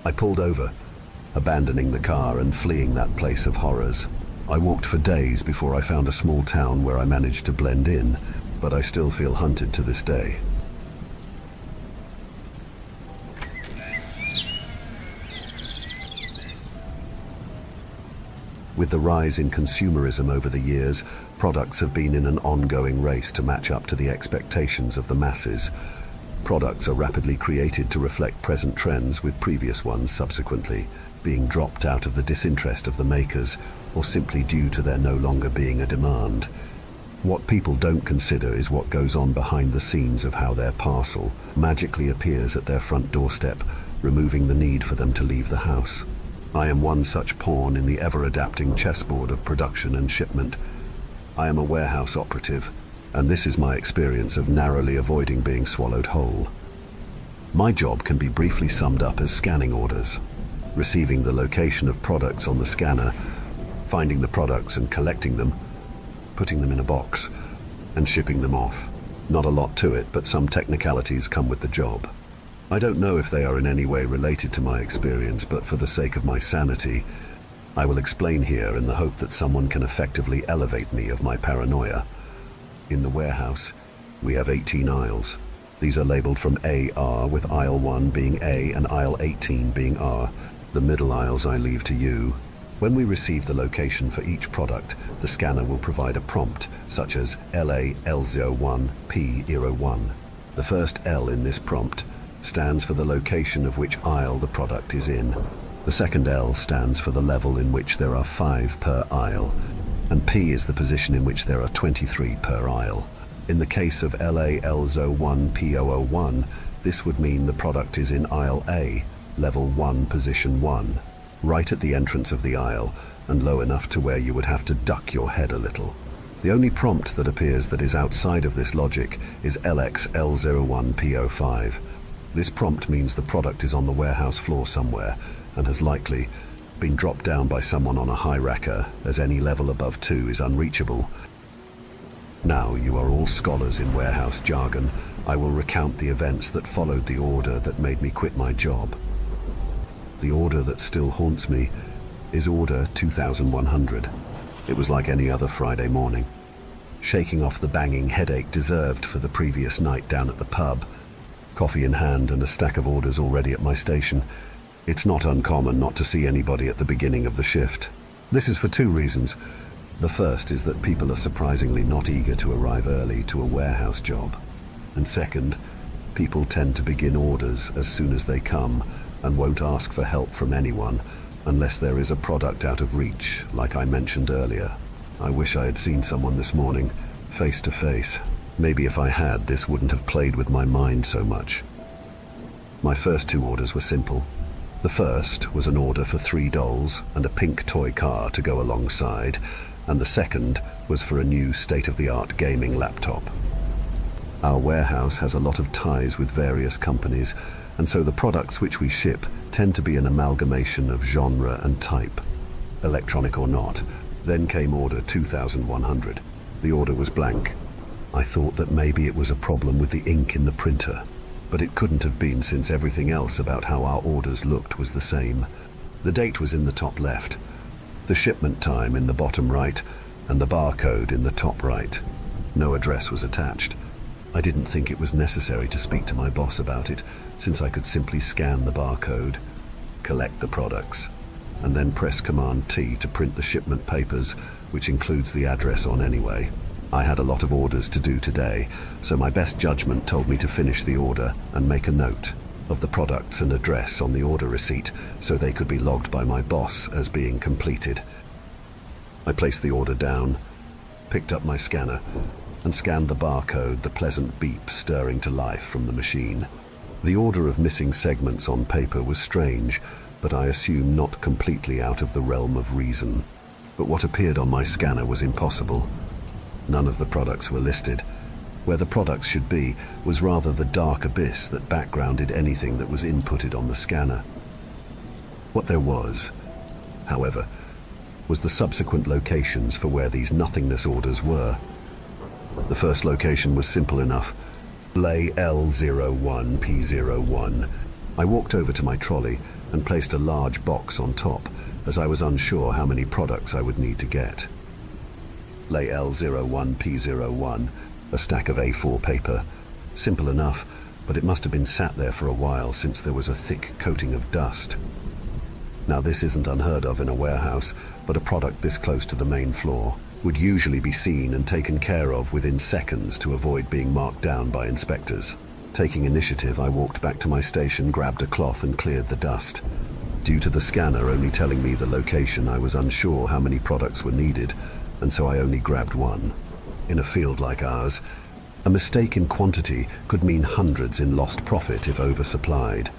I pulled over, abandoning the car and fleeing that place of horrors. I walked for days before I found a small town where I managed to blend in, but I still feel hunted to this day. With the rise in consumerism over the years, products have been in an ongoing race to match up to the expectations of the masses. Products are rapidly created to reflect present trends, with previous ones subsequently being dropped out of the disinterest of the makers or simply due to there no longer being a demand. What people don't consider is what goes on behind the scenes of how their parcel magically appears at their front doorstep, removing the need for them to leave the house. I am one such pawn in the ever-adapting chessboard of production and shipment. I am a warehouse operative, and this is my experience of narrowly avoiding being swallowed whole. My job can be briefly summed up as scanning orders, receiving the location of products on the scanner, finding the products and collecting them, putting them in a box, and shipping them off. Not a lot to it, but some technicalities come with the job. I don't know if they are in any way related to my experience, but for the sake of my sanity, I will explain here in the hope that someone can effectively elevate me of my paranoia. In the warehouse, we have 18 aisles. These are labeled from AR, with aisle 1 being A and aisle 18 being R. The middle aisles I leave to you. When we receive the location for each product, the scanner will provide a prompt, such as LA L01 P01. The first L in this prompt stands for the location of which aisle the product is in. The second L stands for the level in which there are 5 per aisle, and P is the position in which there are 23 per aisle. In the case of LA L01 P001, this would mean the product is in aisle A, level 1, position 1, right at the entrance of the aisle, and low enough to where you would have to duck your head a little. The only prompt that appears that is outside of this logic is LX L01 P05. This prompt means the product is on the warehouse floor somewhere, and has likely been dropped down by someone on a high racker, as any level above 2 is unreachable. Now you are all scholars in warehouse jargon. I will recount the events that followed the order that made me quit my job. The order that still haunts me is Order 2100. It was like any other Friday morning, shaking off the banging headache deserved for the previous night down at the pub. Coffee in hand and a stack of orders already at my station. It's not uncommon not to see anybody at the beginning of the shift. This is for 2 reasons. The first is that people are surprisingly not eager to arrive early to a warehouse job. And second, people tend to begin orders as soon as they come and won't ask for help from anyone unless there is a product out of reach, like I mentioned earlier. I wish I had seen someone this morning, face to face. Maybe if I had, this wouldn't have played with my mind so much. My first two orders were simple. The first was an order for 3 dolls and a pink toy car to go alongside, and the second was for a new state-of-the-art gaming laptop. Our warehouse has a lot of ties with various companies, and so the products which we ship tend to be an amalgamation of genre and type, electronic or not. Then came order 2100. The order was blank. I thought that maybe it was a problem with the ink in the printer, but it couldn't have been since everything else about how our orders looked was the same. The date was in the top left, the shipment time in the bottom right, and the barcode in the top right. No address was attached. I didn't think it was necessary to speak to my boss about it, since I could simply scan the barcode, collect the products, and then press Command T to print the shipment papers, which includes the address on anyway. I had a lot of orders to do today, so my best judgment told me to finish the order and make a note of the products and address on the order receipt so they could be logged by my boss as being completed. I placed the order down, picked up my scanner, and scanned the barcode, the pleasant beep stirring to life from the machine. The order of missing segments on paper was strange, but I assume not completely out of the realm of reason. But what appeared on my scanner was impossible. None of the products were listed. Where the products should be was rather the dark abyss that backgrounded anything that was inputted on the scanner. What there was, however, was the subsequent locations for where these nothingness orders were. The first location was simple enough. Lay L01P01. I walked over to my trolley and placed a large box on top, as I was unsure how many products I would need to get. Lay L01P01, a stack of A4 paper. Simple enough, but it must have been sat there for a while since there was a thick coating of dust. Now this isn't unheard of in a warehouse, but a product this close to the main floor would usually be seen and taken care of within seconds to avoid being marked down by inspectors. Taking initiative, I walked back to my station, grabbed a cloth and cleared the dust. Due to the scanner only telling me the location, I was unsure how many products were needed, and so I only grabbed one. In a field like ours, a mistake in quantity could mean hundreds in lost profit if oversupplied.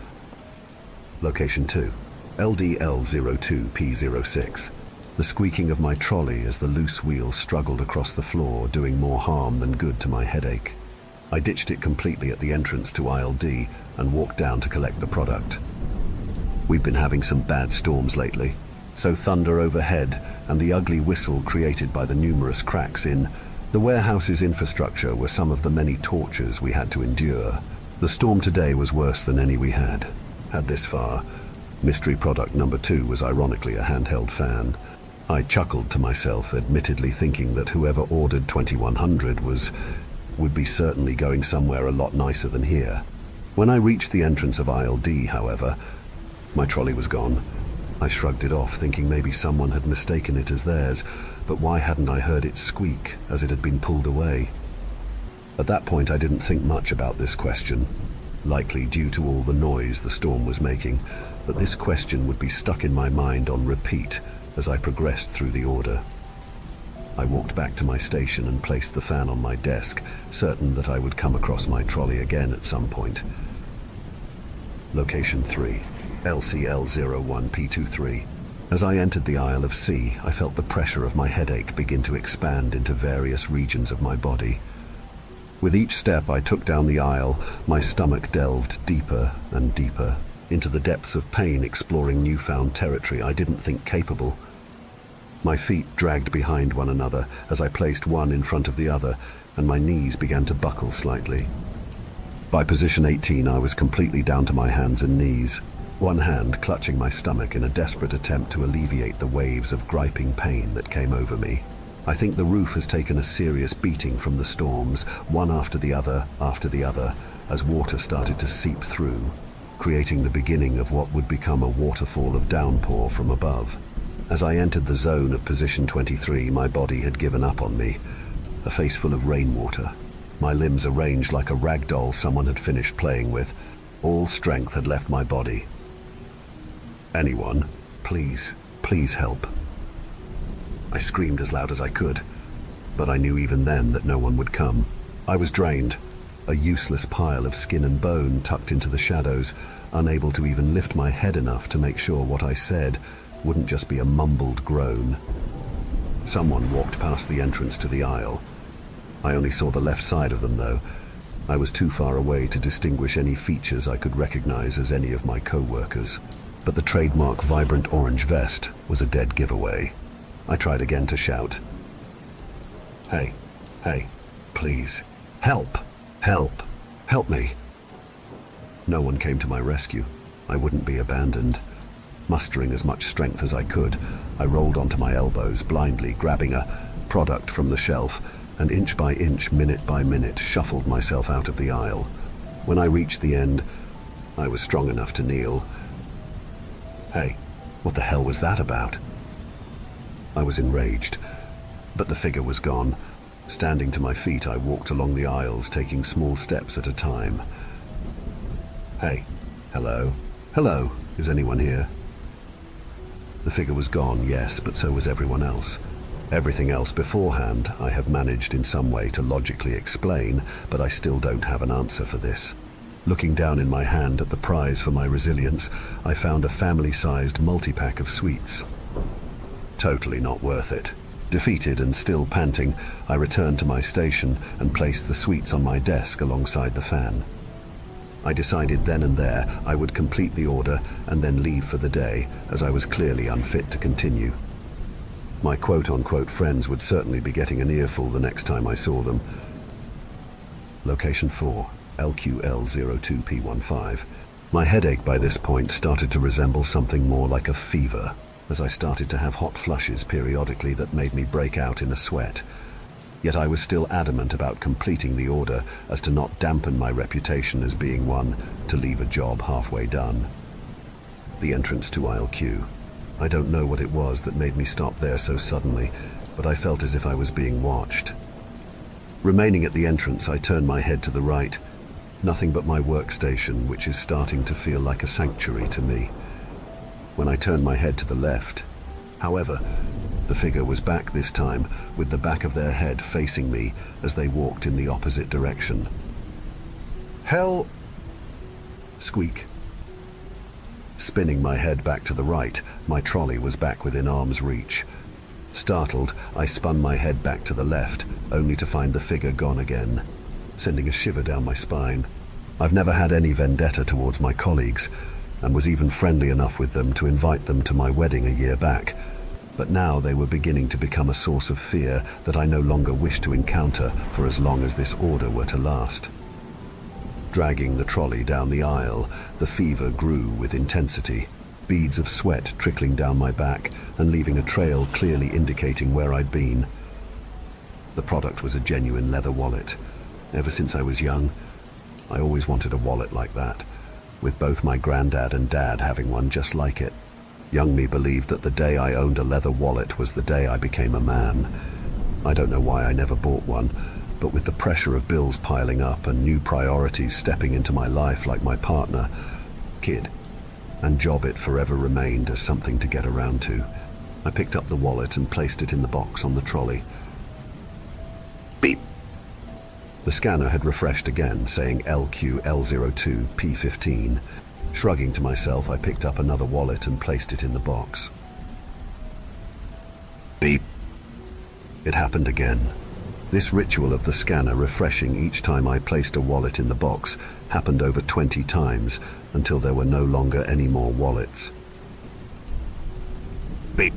Location 2, LDL02P06. The squeaking of my trolley as the loose wheel struggled across the floor, doing more harm than good to my headache. I ditched it completely at the entrance to aisle D and walked down to collect the product. We've been having some bad storms lately, so thunder overhead and the ugly whistle created by the numerous cracks in the warehouse's infrastructure were some of the many tortures we had to endure. The storm today was worse than any we had this far. Mystery product number 2 was ironically a handheld fan. I chuckled to myself, admittedly thinking that whoever ordered 2100 would be certainly going somewhere a lot nicer than here. When I reached the entrance of aisle D, however, my trolley was gone. I shrugged it off, thinking maybe someone had mistaken it as theirs, but why hadn't I heard it squeak as it had been pulled away? At that point, I didn't think much about this question, likely due to all the noise the storm was making, but this question would be stuck in my mind on repeat as I progressed through the order. I walked back to my station and placed the fan on my desk, certain that I would come across my trolley again at some point. Location 3, LCL01P23. As I entered the aisle of C, I felt the pressure of my headache begin to expand into various regions of my body. With each step I took down the aisle, my stomach delved deeper and deeper into the depths of pain, exploring newfound territory I didn't think capable. My feet dragged behind one another as I placed one in front of the other, and my knees began to buckle slightly. By position 18, I was completely down to my hands and knees, one hand clutching my stomach in a desperate attempt to alleviate the waves of griping pain that came over me. I think the roof has taken a serious beating from the storms, one after the other, as water started to seep through, creating the beginning of what would become a waterfall of downpour from above. As I entered the zone of position 23, my body had given up on me, a face full of rainwater, my limbs arranged like a rag doll someone had finished playing with. All strength had left my body. Anyone, please, please help. I screamed as loud as I could, but I knew even then that no one would come. I was drained, a useless pile of skin and bone tucked into the shadows, unable to even lift my head enough to make sure what I said wouldn't just be a mumbled groan. Someone walked past the entrance to the aisle. I only saw the left side of them, though. I was too far away to distinguish any features I could recognize as any of my co-workers. But the trademark vibrant orange vest was a dead giveaway. I tried again to shout. Hey, please, help, help me. No one came to my rescue. I wouldn't be abandoned. Mustering as much strength as I could, I rolled onto my elbows, blindly grabbing a product from the shelf, and inch by inch, minute by minute, shuffled myself out of the aisle. When I reached the end, I was strong enough to kneel. Hey, what the hell was that about? I was enraged, but the figure was gone. Standing to my feet, I walked along the aisles, taking small steps at a time. Hey, hello, is anyone here? The figure was gone, yes, but so was everyone else. Everything else beforehand I have managed in some way to logically explain, but I still don't have an answer for this. Looking down in my hand at the prize for my resilience, I found a family-sized multi-pack of sweets. Totally not worth it. Defeated and still panting, I returned to my station and placed the sweets on my desk alongside the fan. I decided then and there I would complete the order and then leave for the day, as I was clearly unfit to continue. My quote-unquote friends would certainly be getting an earful the next time I saw them. Location 4, LQL02P15. My headache by this point started to resemble something more like a fever, as I started to have hot flushes periodically that made me break out in a sweat. Yet I was still adamant about completing the order, as to not dampen my reputation as being one to leave a job halfway done. The entrance to aisle Q. I don't know what it was that made me stop there so suddenly, but I felt as if I was being watched. Remaining at the entrance, I turned my head to the right. Nothing but my workstation, which is starting to feel like a sanctuary to me. When I turned my head to the left, however, the figure was back this time, with the back of their head facing me as they walked in the opposite direction. Hell! Squeak. Spinning my head back to the right, my trolley was back within arm's reach. Startled, I spun my head back to the left, only to find the figure gone again, sending a shiver down my spine. I've never had any vendetta towards my colleagues, and was even friendly enough with them to invite them to my wedding a year back. But now they were beginning to become a source of fear that I no longer wished to encounter for as long as this order were to last. Dragging the trolley down the aisle, the fever grew with intensity, beads of sweat trickling down my back and leaving a trail clearly indicating where I'd been. The product was a genuine leather wallet. Ever since I was young, I always wanted a wallet like that, with both my granddad and dad having one just like it. Young me believed that the day I owned a leather wallet was the day I became a man. I don't know why I never bought one, but with the pressure of bills piling up and new priorities stepping into my life like my partner, kid, and job, it forever remained as something to get around to. I picked up the wallet and placed it in the box on the trolley. Beep! The scanner had refreshed again, saying LQL02P15. Shrugging to myself, I picked up another wallet and placed it in the box. Beep. It happened again. This ritual of the scanner refreshing each time I placed a wallet in the box happened over 20 times until there were no longer any more wallets. Beep.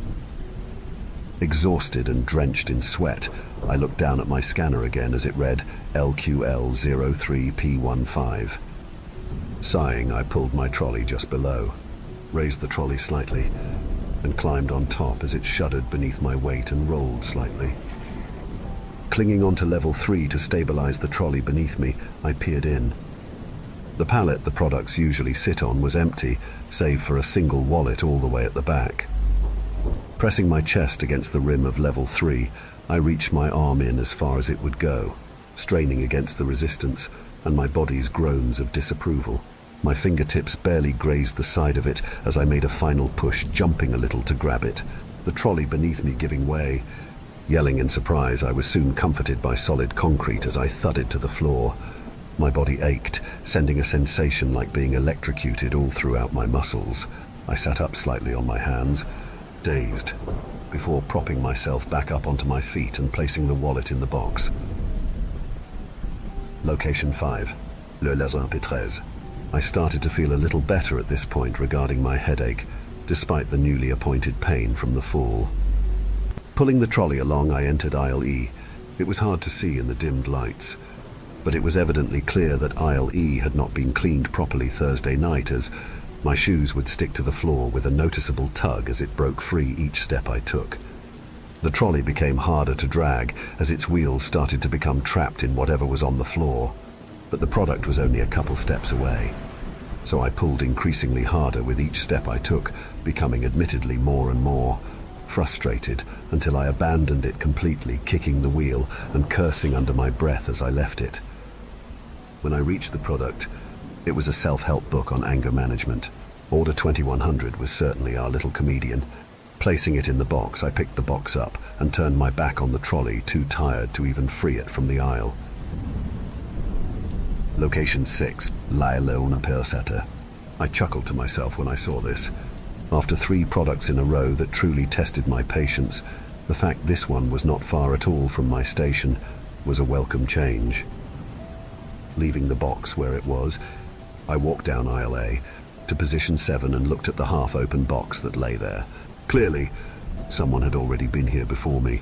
Exhausted and drenched in sweat, I looked down at my scanner again as it read LQL03P15. Sighing, I pulled my trolley just below, raised the trolley slightly, and climbed on top as it shuddered beneath my weight and rolled slightly. Clinging onto level 3 to stabilize the trolley beneath me, I peered in. The pallet the products usually sit on was empty, save for a single wallet all the way at the back. Pressing my chest against the rim of level 3, I reached my arm in as far as it would go, straining against the resistance and my body's groans of disapproval. My fingertips barely grazed the side of it as I made a final push, jumping a little to grab it, the trolley beneath me giving way. Yelling in surprise, I was soon comforted by solid concrete as I thudded to the floor. My body ached, sending a sensation like being electrocuted all throughout my muscles. I sat up slightly on my hands, dazed, before propping myself back up onto my feet and placing the wallet in the box. Location 5, Le Lézard P13. I started to feel a little better at this point regarding my headache, despite the newly appointed pain from the fall. Pulling the trolley along, I entered aisle E. It was hard to see in the dimmed lights, but it was evidently clear that aisle E had not been cleaned properly Thursday night, as my shoes would stick to the floor with a noticeable tug as it broke free each step I took. The trolley became harder to drag as its wheels started to become trapped in whatever was on the floor, but the product was only a couple steps away. So I pulled increasingly harder with each step I took, becoming admittedly more and more frustrated until I abandoned it completely, kicking the wheel and cursing under my breath as I left it. When I reached the product, it was a self-help book on anger management. Order 2100 was certainly our little comedian. Placing it in the box, I picked the box up and turned my back on the trolley, too tired to even free it from the aisle. Location 6, La Leona Persetta. I chuckled to myself when I saw this. After 3 products in a row that truly tested my patience, the fact this one was not far at all from my station was a welcome change. Leaving the box where it was, I walked down aisle A to position 7 and looked at the half-open box that lay there. Clearly, someone had already been here before me,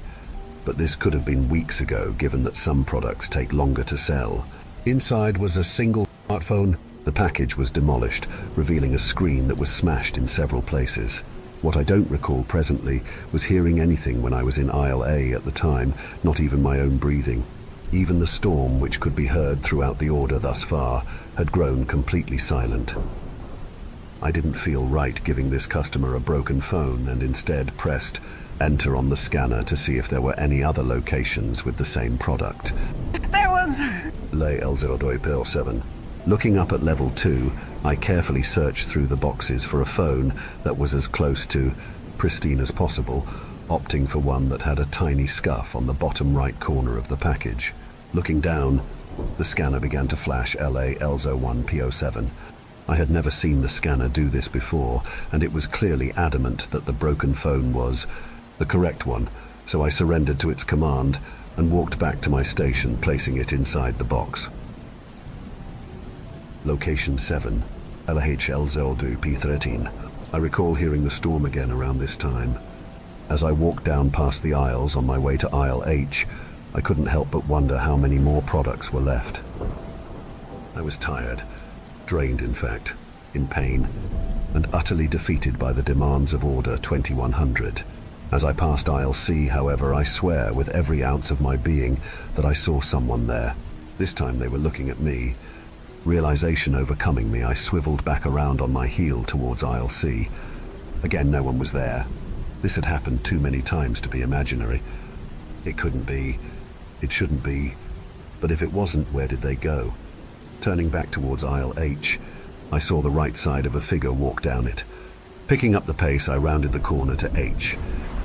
but this could have been weeks ago given that some products take longer to sell. Inside was a single smartphone. The package was demolished, revealing a screen that was smashed in several places. What I don't recall presently was hearing anything when I was in aisle A at the time, not even my own breathing. Even the storm, which could be heard throughout the order thus far, had grown completely silent. I didn't feel right giving this customer a broken phone and instead pressed enter on the scanner to see if there were any other locations with the same product. There was... Le L02 Looking up at level 2, I carefully searched through the boxes for a phone that was as close to pristine as possible, opting for one that had a tiny scuff on the bottom right corner of the package. Looking down, the scanner began to flash LA L01P07. I had never seen the scanner do this before, and it was clearly adamant that the broken phone was the correct one, so I surrendered to its command and walked back to my station, placing it inside the box. Location 7, LHL02P13. I recall hearing the storm again around this time. As I walked down past the aisles on my way to aisle H, I couldn't help but wonder how many more products were left. I was tired, drained in fact, in pain, and utterly defeated by the demands of Order 2100. As I passed aisle C, however, I swear with every ounce of my being that I saw someone there. This time they were looking at me. Realization overcoming me, I swiveled back around on my heel towards aisle C. Again, no one was there. This had happened too many times to be imaginary. It couldn't be. It shouldn't be. But if it wasn't, where did they go? Turning back towards aisle H, I saw the right side of a figure walk down it. Picking up the pace, I rounded the corner to H.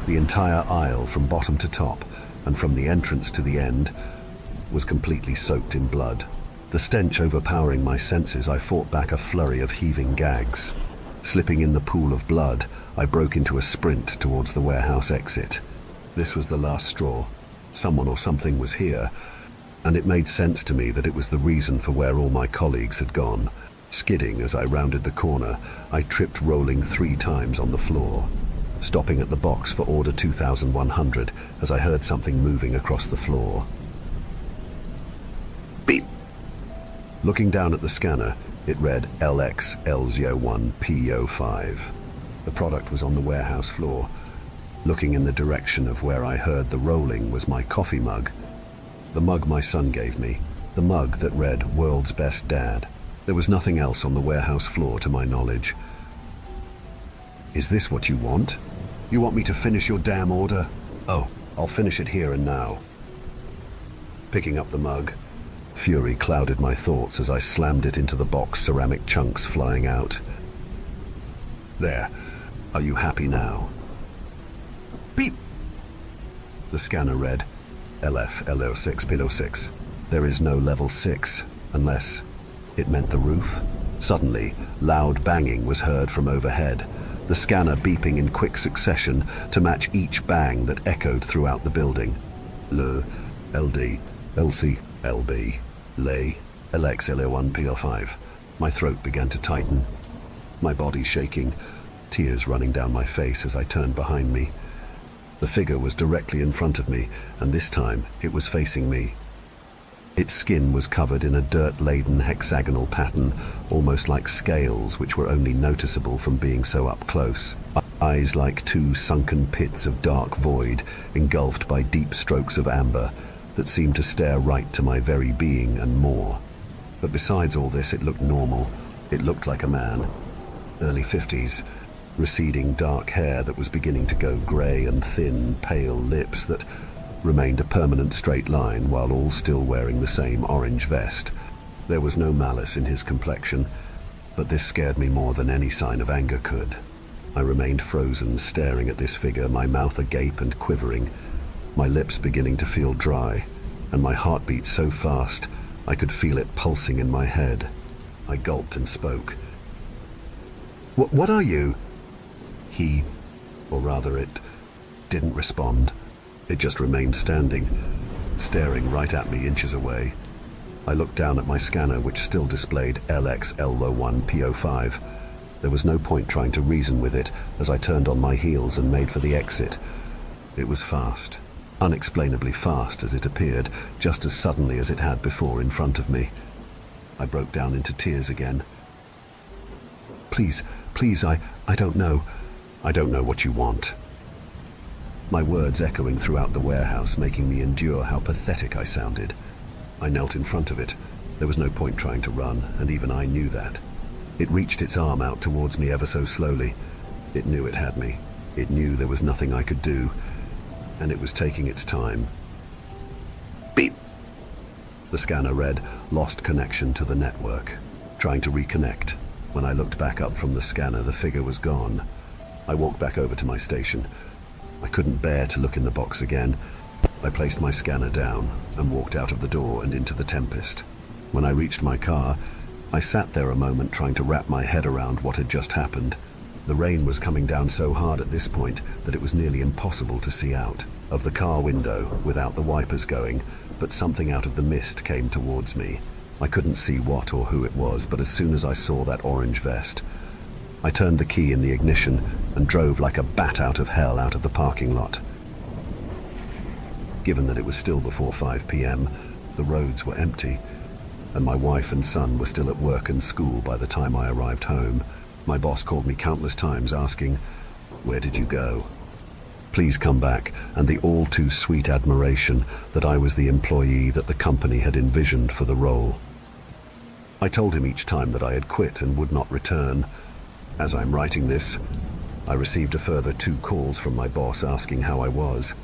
The entire aisle, from bottom to top, and from the entrance to the end, was completely soaked in blood. The stench overpowering my senses, I fought back a flurry of heaving gags. Slipping in the pool of blood, I broke into a sprint towards the warehouse exit. This was the last straw. Someone or something was here, and it made sense to me that it was the reason for where all my colleagues had gone. Skidding as I rounded the corner, I tripped, rolling 3 times on the floor, stopping at the box for Order 2100 as I heard something moving across the floor. Beep! Looking down at the scanner, it read LXL01P05. The product was on the warehouse floor. Looking in the direction of where I heard the rolling was my coffee mug. The mug my son gave me. The mug that read World's Best Dad. There was nothing else on the warehouse floor to my knowledge. Is this what you want? You want me to finish your damn order? Oh, I'll finish it here and now. Picking up the mug, fury clouded my thoughts as I slammed it into the box, ceramic chunks flying out. There. Are you happy now? Beep. The scanner read, LF, LO6, Pillow 6. There is no level 6, unless it meant the roof. Suddenly, loud banging was heard from overhead, the scanner beeping in quick succession to match each bang that echoed throughout the building. L, LD, LC, LB, Lay, LX, LO1, PO5. My throat began to tighten, my body shaking, tears running down my face as I turned behind me. The figure was directly in front of me, and this time it was facing me. Its skin was covered in a dirt-laden hexagonal pattern, almost like scales, which were only noticeable from being so up close. Eyes like two sunken pits of dark void, engulfed by deep strokes of amber, that seemed to stare right to my very being and more. But besides all this, it looked normal. It looked like a man. Early 50s, receding dark hair that was beginning to go grey, and thin, pale lips that remained a permanent straight line while all still wearing the same orange vest. There was no malice in his complexion, but this scared me more than any sign of anger could. I remained frozen, staring at this figure, my mouth agape and quivering, my lips beginning to feel dry, and my heartbeat so fast I could feel it pulsing in my head. I gulped and spoke. What are you?" He, or rather it, didn't respond. It just remained standing, staring right at me inches away. I looked down at my scanner, which still displayed LXL01 PO5. There was no point trying to reason with it as I turned on my heels and made for the exit. It was fast, unexplainably fast as it appeared, just as suddenly as it had before in front of me. I broke down into tears again. Please, I don't know. I don't know what you want." My words echoing throughout the warehouse, making me endure how pathetic I sounded. I knelt in front of it. There was no point trying to run, and even I knew that. It reached its arm out towards me ever so slowly. It knew it had me. It knew there was nothing I could do, and it was taking its time. Beep! The scanner read, "Lost connection to the network." Trying to reconnect. When I looked back up from the scanner, the figure was gone. I walked back over to my station. I couldn't bear to look in the box again. I placed my scanner down and walked out of the door and into the tempest. When I reached my car, I sat there a moment trying to wrap my head around what had just happened. The rain was coming down so hard at this point that it was nearly impossible to see out of the car window without the wipers going, but something out of the mist came towards me. I couldn't see what or who it was, but as soon as I saw that orange vest, I turned the key in the ignition and drove like a bat out of hell out of the parking lot. Given that it was still before 5 p.m, the roads were empty, and my wife and son were still at work and school by the time I arrived home. My boss called me countless times asking, "Where did you go? Please come back," and the all-too-sweet admiration that I was the employee that the company had envisioned for the role. I told him each time that I had quit and would not return. As I'm writing this, I received a further 2 calls from my boss asking how I was.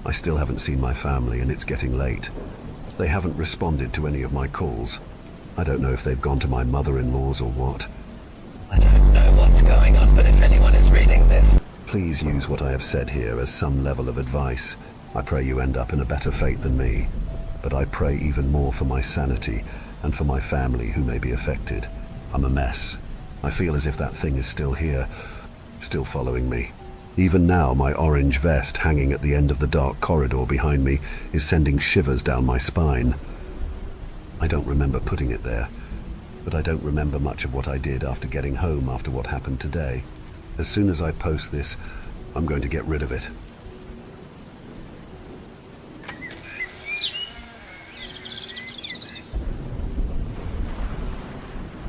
I still haven't seen my family, and it's getting late. They haven't responded to any of my calls. I don't know if they've gone to my mother-in-law's or what. I don't know what's going on, but if anyone is reading this, Please use what I have said here as some level of advice. I pray you end up in a better fate than me, but I pray even more for my sanity and for my family who may be affected. I'm a mess. I feel as if that thing is still here, still following me. Even now, my orange vest hanging at the end of the dark corridor behind me is sending shivers down my spine. I don't remember putting it there, but I don't remember much of what I did after getting home after what happened today. As soon as I post this, I'm going to get rid of it.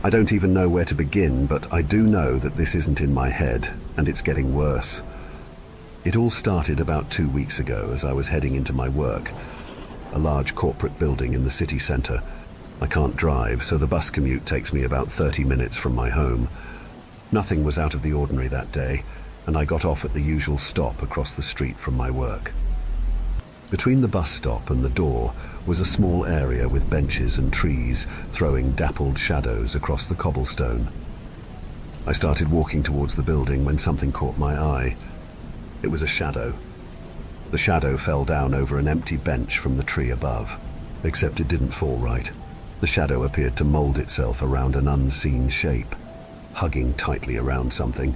I don't even know where to begin, but I do know that this isn't in my head, and it's getting worse. It all started about 2 weeks ago as I was heading into my work, a large corporate building in the city centre. I can't drive, so the bus commute takes me about 30 minutes from my home. Nothing was out of the ordinary that day. and I got off at the usual stop across the street from my work. Between the bus stop and the door was a small area with benches and trees throwing dappled shadows across the cobblestone. I started walking towards the building when something caught my eye. It was a shadow. The shadow fell down over an empty bench from the tree above, except it didn't fall right. The shadow appeared to mold itself around an unseen shape, hugging tightly around something.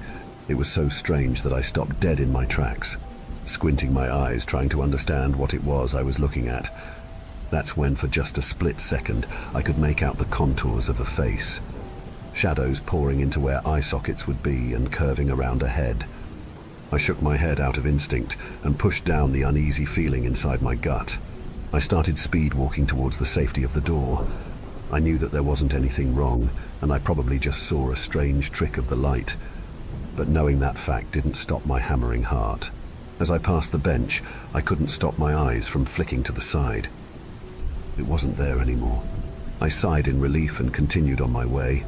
It was so strange that I stopped dead in my tracks, squinting my eyes trying to understand what it was I was looking at. That's when, for just a split second, I could make out the contours of a face. Shadows pouring into where eye sockets would be and curving around a head. I shook my head out of instinct and pushed down the uneasy feeling inside my gut. I started speed walking towards the safety of the door. I knew that there wasn't anything wrong, and I probably just saw a strange trick of the light. But knowing that fact didn't stop my hammering heart. As I passed the bench, I couldn't stop my eyes from flicking to the side. It wasn't there anymore. I sighed in relief and continued on my way.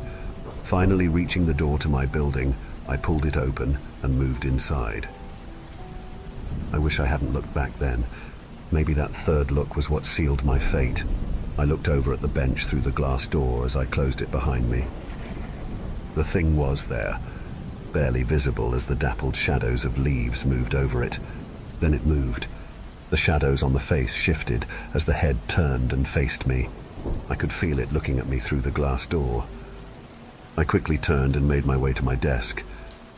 Finally reaching the door to my building, I pulled it open and moved inside. I wish I hadn't looked back then. Maybe that third look was what sealed my fate. I looked over at the bench through the glass door as I closed it behind me. The thing was there, barely visible as the dappled shadows of leaves moved over it. Then it moved. The shadows on the face shifted as the head turned and faced me. I could feel it looking at me through the glass door. I quickly turned and made my way to my desk.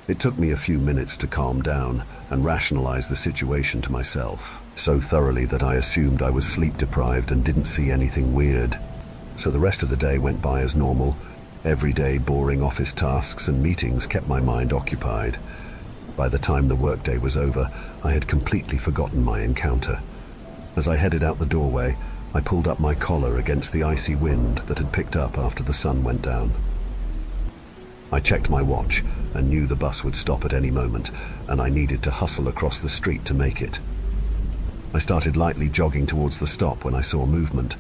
It took me a few minutes to calm down and rationalize the situation to myself, so thoroughly that I assumed I was sleep-deprived and didn't see anything weird. So the rest of the day went by as normal. Everyday boring office tasks and meetings kept my mind occupied. By the time the workday was over, I had completely forgotten my encounter. As I headed out the doorway, I pulled up my collar against the icy wind that had picked up after the sun went down. I checked my watch and knew the bus would stop at any moment, and I needed to hustle across the street to make it. I started lightly jogging towards the stop when I saw movement.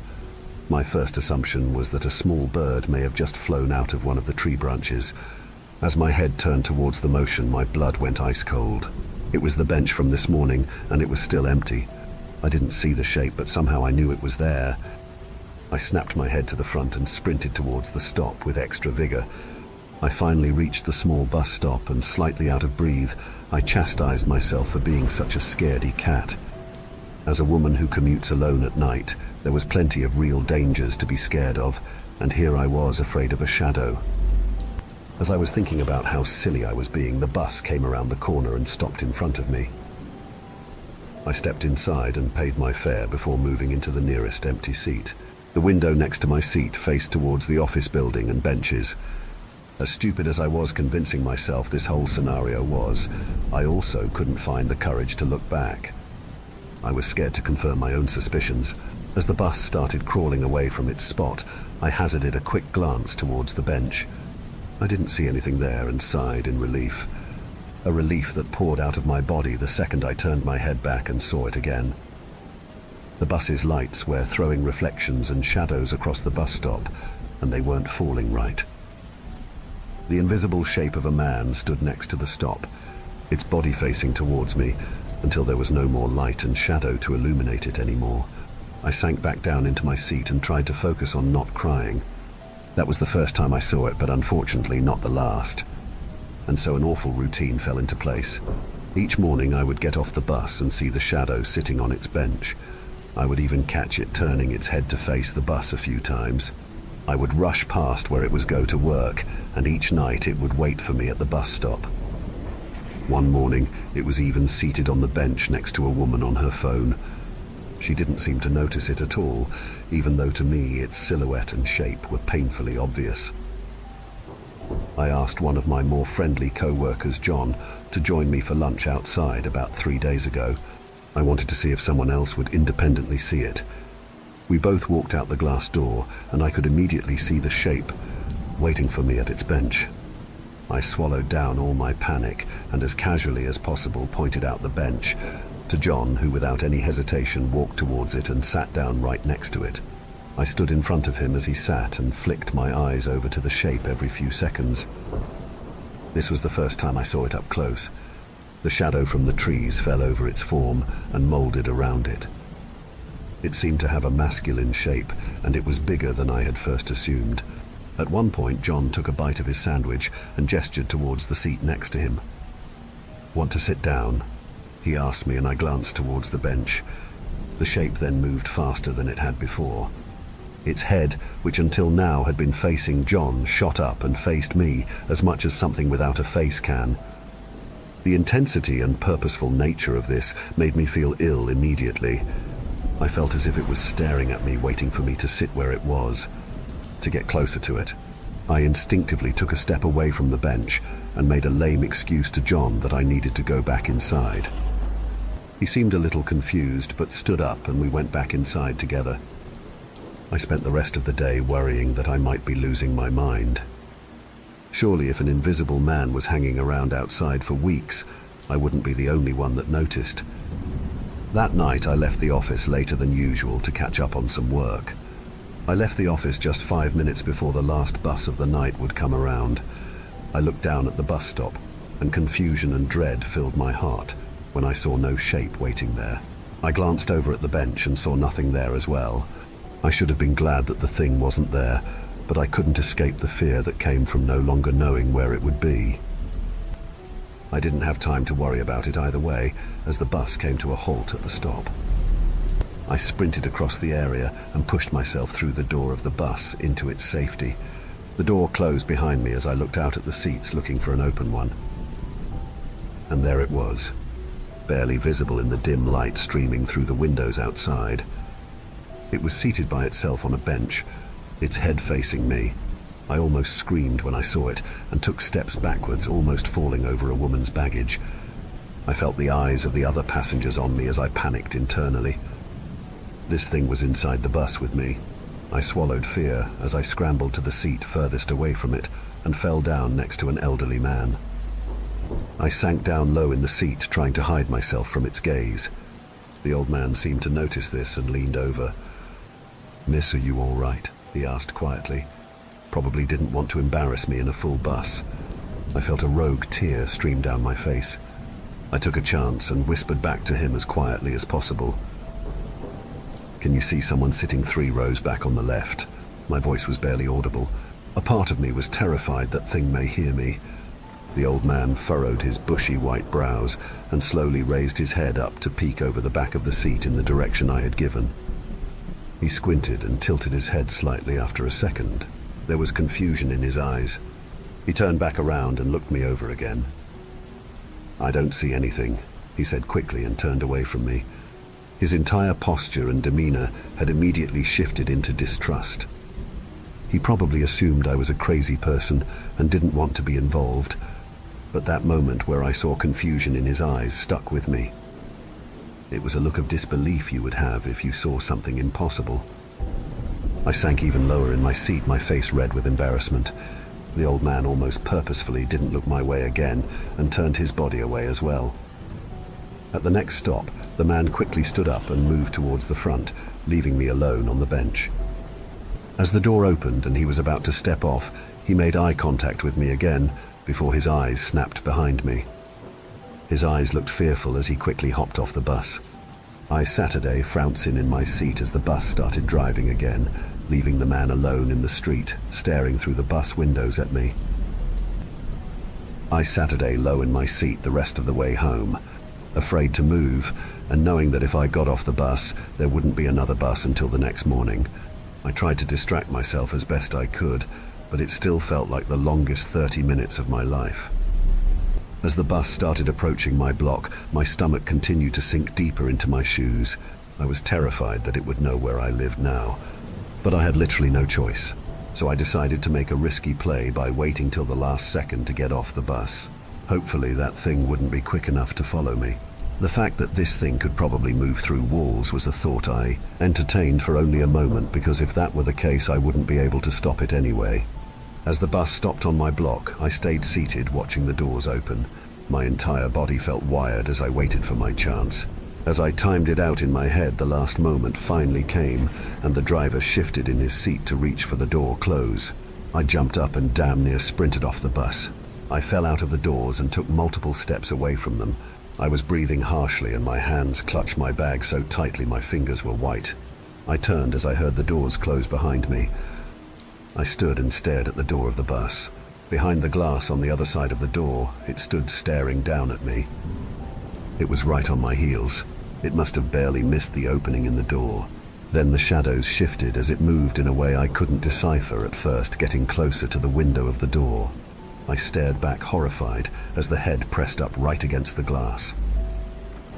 My first assumption was that a small bird may have just flown out of one of the tree branches. As my head turned towards the motion, my blood went ice cold. It was the bench from this morning, and it was still empty. I didn't see the shape, but somehow I knew it was there. I snapped my head to the front and sprinted towards the stop with extra vigor. I finally reached the small bus stop, and slightly out of breath, I chastised myself for being such a scaredy cat. As a woman who commutes alone at night, there was plenty of real dangers to be scared of, and here I was afraid of a shadow. As I was thinking about how silly I was being, the bus came around the corner and stopped in front of me. I stepped inside and paid my fare before moving into the nearest empty seat. The window next to my seat faced towards the office building and benches. As stupid as I was convincing myself this whole scenario was, I also couldn't find the courage to look back. I was scared to confirm my own suspicions. As the bus started crawling away from its spot, I hazarded a quick glance towards the bench. I didn't see anything there and sighed in relief. A relief that poured out of my body the second I turned my head back and saw it again. The bus's lights were throwing reflections and shadows across the bus stop, and they weren't falling right. The invisible shape of a man stood next to the stop, its body facing towards me, until there was no more light and shadow to illuminate it anymore. I sank back down into my seat and tried to focus on not crying. That was the first time I saw it, but unfortunately not the last. And so an awful routine fell into place. Each morning I would get off the bus and see the shadow sitting on its bench. I would even catch it turning its head to face the bus a few times. I would rush past where it was go to work, and each night it would wait for me at the bus stop. One morning, it was even seated on the bench next to a woman on her phone. She didn't seem to notice it at all, even though to me its silhouette and shape were painfully obvious. I asked one of my more friendly co-workers, John, to join me for lunch outside about 3 days ago. I wanted to see if someone else would independently see it. We both walked out the glass door, and I could immediately see the shape, waiting for me at its bench. I swallowed down all my panic, and as casually as possible pointed out the bench to John, who without any hesitation walked towards it and sat down right next to it. I stood in front of him as he sat and flicked my eyes over to the shape every few seconds. This was the first time I saw it up close. The shadow from the trees fell over its form and molded around it. It seemed to have a masculine shape, and it was bigger than I had first assumed. At one point, John took a bite of his sandwich and gestured towards the seat next to him. "Want to sit down?" he asked me, and I glanced towards the bench. The shape then moved faster than it had before. Its head, which until now had been facing John, shot up and faced me as much as something without a face can. The intensity and purposeful nature of this made me feel ill immediately. I felt as if it was staring at me, waiting for me to sit where it was. To get closer to it, I instinctively took a step away from the bench and made a lame excuse to John that I needed to go back inside. He seemed a little confused, but stood up and we went back inside together. I spent the rest of the day worrying that I might be losing my mind. Surely if an invisible man was hanging around outside for weeks, I wouldn't be the only one that noticed. That night I left the office later than usual to catch up on some work. I left the office just 5 minutes before the last bus of the night would come around. I looked down at the bus stop, and confusion and dread filled my heart when I saw no shape waiting there. I glanced over at the bench and saw nothing there as well. I should have been glad that the thing wasn't there, but I couldn't escape the fear that came from no longer knowing where it would be. I didn't have time to worry about it either way, as the bus came to a halt at the stop. I sprinted across the area and pushed myself through the door of the bus into its safety. The door closed behind me as I looked out at the seats looking for an open one. And there it was, barely visible in the dim light streaming through the windows outside. It was seated by itself on a bench, its head facing me. I almost screamed when I saw it and took steps backwards, almost falling over a woman's baggage. I felt the eyes of the other passengers on me as I panicked internally. This thing was inside the bus with me. I swallowed fear as I scrambled to the seat furthest away from it and fell down next to an elderly man. I sank down low in the seat, trying to hide myself from its gaze. The old man seemed to notice this and leaned over. "Miss, are you all right?" he asked quietly. Probably didn't want to embarrass me in a full bus. I felt a rogue tear stream down my face. I took a chance and whispered back to him as quietly as possible. "Can you see someone sitting 3 rows back on the left?" My voice was barely audible. A part of me was terrified that thing may hear me. The old man furrowed his bushy white brows and slowly raised his head up to peek over the back of the seat in the direction I had given. He squinted and tilted his head slightly after a second. There was confusion in his eyes. He turned back around and looked me over again. "I don't see anything," he said quickly and turned away from me. His entire posture and demeanor had immediately shifted into distrust. He probably assumed I was a crazy person and didn't want to be involved, but that moment where I saw confusion in his eyes stuck with me. It was a look of disbelief you would have if you saw something impossible. I sank even lower in my seat, my face red with embarrassment. The old man almost purposefully didn't look my way again and turned his body away as well. At the next stop, the man quickly stood up and moved towards the front, leaving me alone on the bench. As the door opened and he was about to step off, he made eye contact with me again before his eyes snapped behind me. His eyes looked fearful as he quickly hopped off the bus. I Saturday frouncing in my seat as the bus started driving again, leaving the man alone in the street, staring through the bus windows at me. I Saturday low in my seat the rest of the way home, afraid to move, and knowing that if I got off the bus, there wouldn't be another bus until the next morning. I tried to distract myself as best I could, but it still felt like the longest 30 minutes of my life. As the bus started approaching my block, my stomach continued to sink deeper into my shoes. I was terrified that it would know where I lived now, but I had literally no choice. So I decided to make a risky play by waiting till the last second to get off the bus. Hopefully that thing wouldn't be quick enough to follow me. The fact that this thing could probably move through walls was a thought I entertained for only a moment, because if that were the case, I wouldn't be able to stop it anyway. As the bus stopped on my block, I stayed seated, watching the doors open. My entire body felt wired as I waited for my chance. As I timed it out in my head, the last moment finally came, and the driver shifted in his seat to reach for the door close. I jumped up and damn near sprinted off the bus. I fell out of the doors and took multiple steps away from them, I was breathing harshly and my hands clutched my bag so tightly my fingers were white. I turned as I heard the doors close behind me. I stood and stared at the door of the bus. Behind the glass on the other side of the door, it stood staring down at me. It was right on my heels. It must have barely missed the opening in the door. Then the shadows shifted as it moved in a way I couldn't decipher at first, getting closer to the window of the door. I stared back horrified as the head pressed up right against the glass.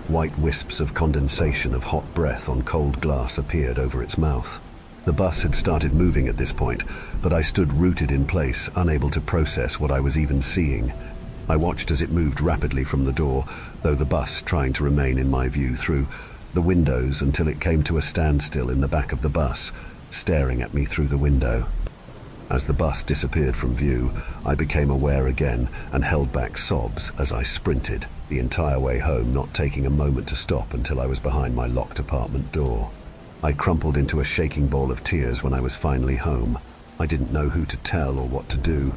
White wisps of condensation of hot breath on cold glass appeared over its mouth. The bus had started moving at this point, but I stood rooted in place, unable to process what I was even seeing. I watched as it moved rapidly from the door, though the bus trying to remain in my view through the windows until it came to a standstill in the back of the bus, staring at me through the window. As the bus disappeared from view, I became aware again and held back sobs as I sprinted, the entire way home, not taking a moment to stop until I was behind my locked apartment door. I crumpled into a shaking ball of tears when I was finally home. I didn't know who to tell or what to do.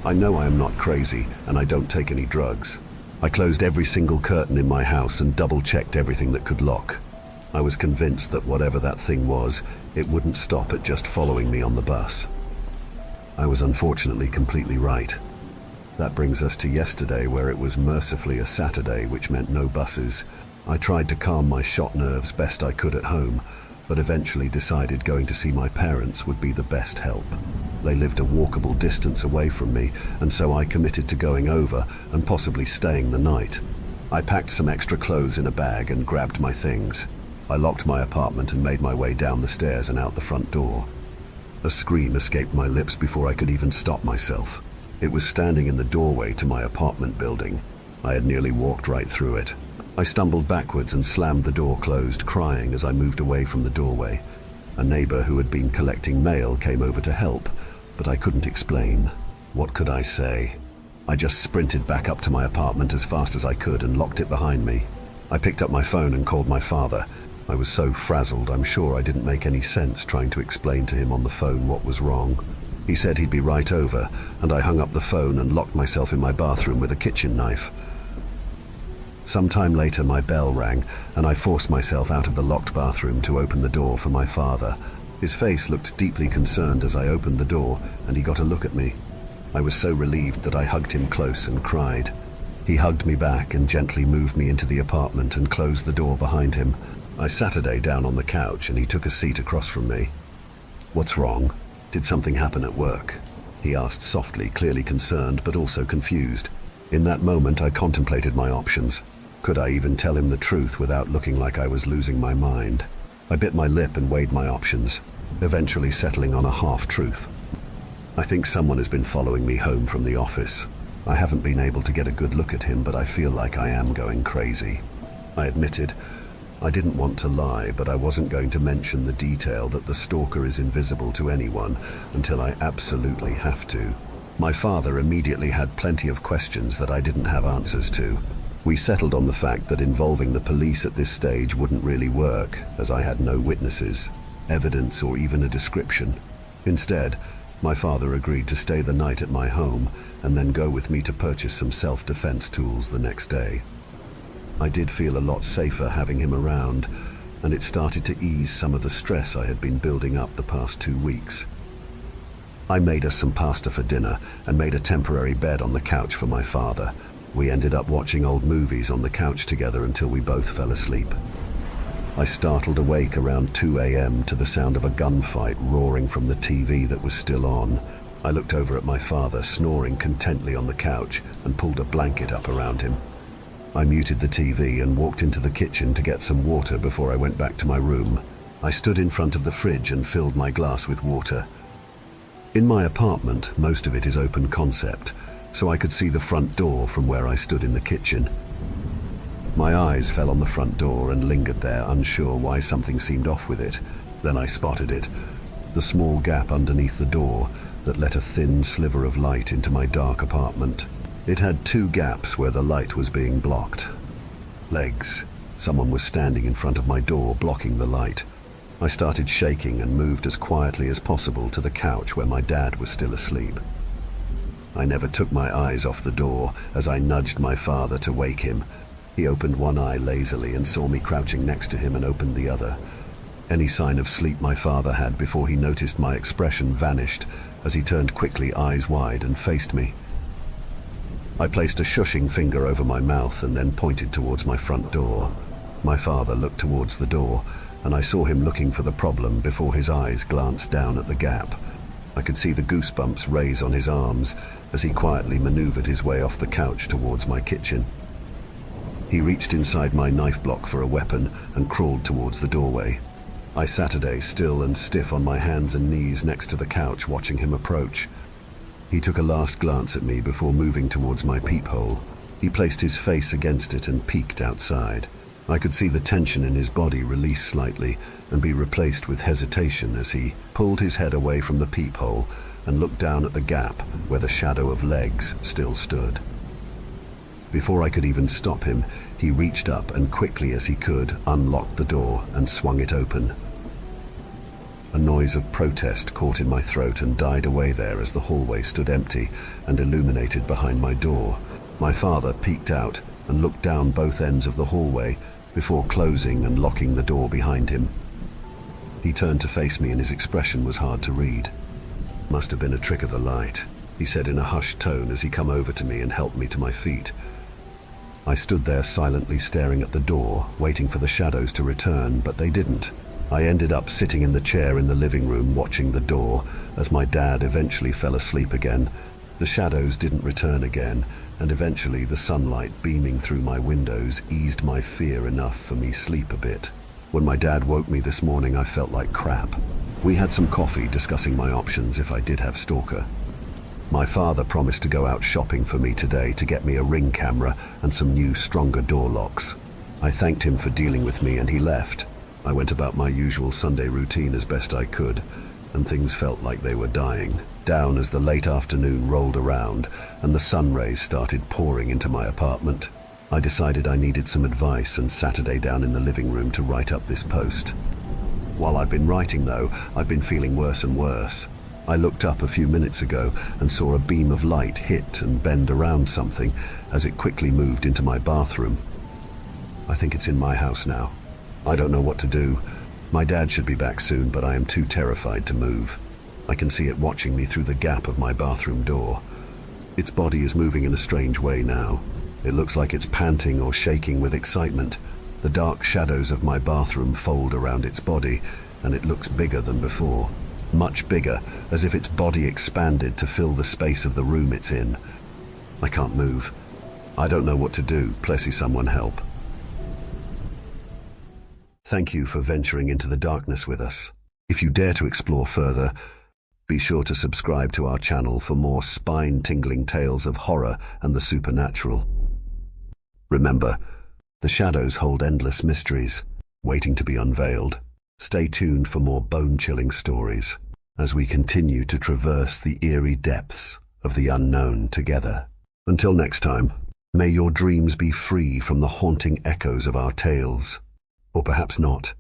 I know I am not crazy, and I don't take any drugs. I closed every single curtain in my house and double-checked everything that could lock. I was convinced that whatever that thing was, it wouldn't stop at just following me on the bus. I was unfortunately completely right. That brings us to yesterday, where it was mercifully a Saturday, which meant no buses. I tried to calm my shot nerves best I could at home, but eventually decided going to see my parents would be the best help. They lived a walkable distance away from me, and so I committed to going over and possibly staying the night. I packed some extra clothes in a bag and grabbed my things. I locked my apartment and made my way down the stairs and out the front door. A scream escaped my lips before I could even stop myself. It was standing in the doorway to my apartment building. I had nearly walked right through it. I stumbled backwards and slammed the door closed, crying as I moved away from the doorway. A neighbor who had been collecting mail came over to help, but I couldn't explain. What could I say? I just sprinted back up to my apartment as fast as I could and locked it behind me. I picked up my phone and called my father. I was so frazzled, I'm sure I didn't make any sense trying to explain to him on the phone what was wrong. He said he'd be right over, and I hung up the phone and locked myself in my bathroom with a kitchen knife. Some time later, my bell rang, and I forced myself out of the locked bathroom to open the door for my father. His face looked deeply concerned as I opened the door, and he got a look at me. I was so relieved that I hugged him close and cried. He hugged me back and gently moved me into the apartment and closed the door behind him. I sat down on the couch, and he took a seat across from me. "What's wrong? Did something happen at work?" he asked softly, clearly concerned but also confused. In that moment, I contemplated my options. Could I even tell him the truth without looking like I was losing my mind? I bit my lip and weighed my options, eventually settling on a half-truth. "I think someone has been following me home from the office. I haven't been able to get a good look at him, but I feel like I am going crazy." I admitted. I didn't want to lie, but I wasn't going to mention the detail that the stalker is invisible to anyone until I absolutely have to. My father immediately had plenty of questions that I didn't have answers to. We settled on the fact that involving the police at this stage wouldn't really work, as I had no witnesses, evidence, or even a description. Instead, my father agreed to stay the night at my home and then go with me to purchase some self-defense tools the next day. I did feel a lot safer having him around, and it started to ease some of the stress I had been building up the past 2 weeks. I made us some pasta for dinner and made a temporary bed on the couch for my father. We ended up watching old movies on the couch together until we both fell asleep. I startled awake around 2 a.m. to the sound of a gunfight roaring from the TV that was still on. I looked over at my father, snoring contently on the couch, and pulled a blanket up around him. I muted the TV and walked into the kitchen to get some water before I went back to my room. I stood in front of the fridge and filled my glass with water. In my apartment, most of it is open concept, so I could see the front door from where I stood in the kitchen. My eyes fell on the front door and lingered there, unsure why something seemed off with it. Then I spotted it, the small gap underneath the door that let a thin sliver of light into my dark apartment. It had 2 gaps where the light was being blocked. Legs. Someone was standing in front of my door, blocking the light. I started shaking and moved as quietly as possible to the couch where my dad was still asleep. I never took my eyes off the door as I nudged my father to wake him. He opened one eye lazily and saw me crouching next to him and opened the other. Any sign of sleep my father had before he noticed my expression vanished as he turned quickly, eyes wide, and faced me. I placed a shushing finger over my mouth and then pointed towards my front door. My father looked towards the door, and I saw him looking for the problem before his eyes glanced down at the gap. I could see the goosebumps raise on his arms as he quietly maneuvered his way off the couch towards my kitchen. He reached inside my knife block for a weapon and crawled towards the doorway. I sat still and stiff on my hands and knees next to the couch, watching him approach. He took a last glance at me before moving towards my peephole. He placed his face against it and peeked outside. I could see the tension in his body release slightly and be replaced with hesitation as he pulled his head away from the peephole and looked down at the gap where the shadow of legs still stood. Before I could even stop him, he reached up and quickly as he could unlocked the door and swung it open. A noise of protest caught in my throat and died away there as the hallway stood empty and illuminated behind my door. My father peeked out and looked down both ends of the hallway before closing and locking the door behind him. He turned to face me and his expression was hard to read. "Must have been a trick of the light," he said in a hushed tone as he came over to me and helped me to my feet. I stood there silently staring at the door, waiting for the shadows to return, but they didn't. I ended up sitting in the chair in the living room watching the door as my dad eventually fell asleep again. The shadows didn't return again, and eventually the sunlight beaming through my windows eased my fear enough for me sleep a bit. When my dad woke me this morning, I felt like crap. We had some coffee discussing my options if I did have Stalker. My father promised to go out shopping for me today to get me a Ring camera and some new, stronger door locks. I thanked him for dealing with me and he left. I went about my usual Sunday routine as best I could, and things felt like they were dying down as the late afternoon rolled around and the sun rays started pouring into my apartment. I decided I needed some advice and sat down in the living room to write up this post. While I've been writing though, I've been feeling worse and worse. I looked up a few minutes ago and saw a beam of light hit and bend around something as it quickly moved into my bathroom. I think it's in my house now. I don't know what to do. My dad should be back soon, but I am too terrified to move. I can see it watching me through the gap of my bathroom door. Its body is moving in a strange way now. It looks like it's panting or shaking with excitement. The dark shadows of my bathroom fold around its body, and it looks bigger than before. Much bigger, as if its body expanded to fill the space of the room it's in. I can't move. I don't know what to do. Plessy, someone help. Thank you for venturing into the darkness with us. If you dare to explore further, be sure to subscribe to our channel for more spine-tingling tales of horror and the supernatural. Remember, the shadows hold endless mysteries, waiting to be unveiled. Stay tuned for more bone-chilling stories as we continue to traverse the eerie depths of the unknown together. Until next time, may your dreams be free from the haunting echoes of our tales. Or perhaps not.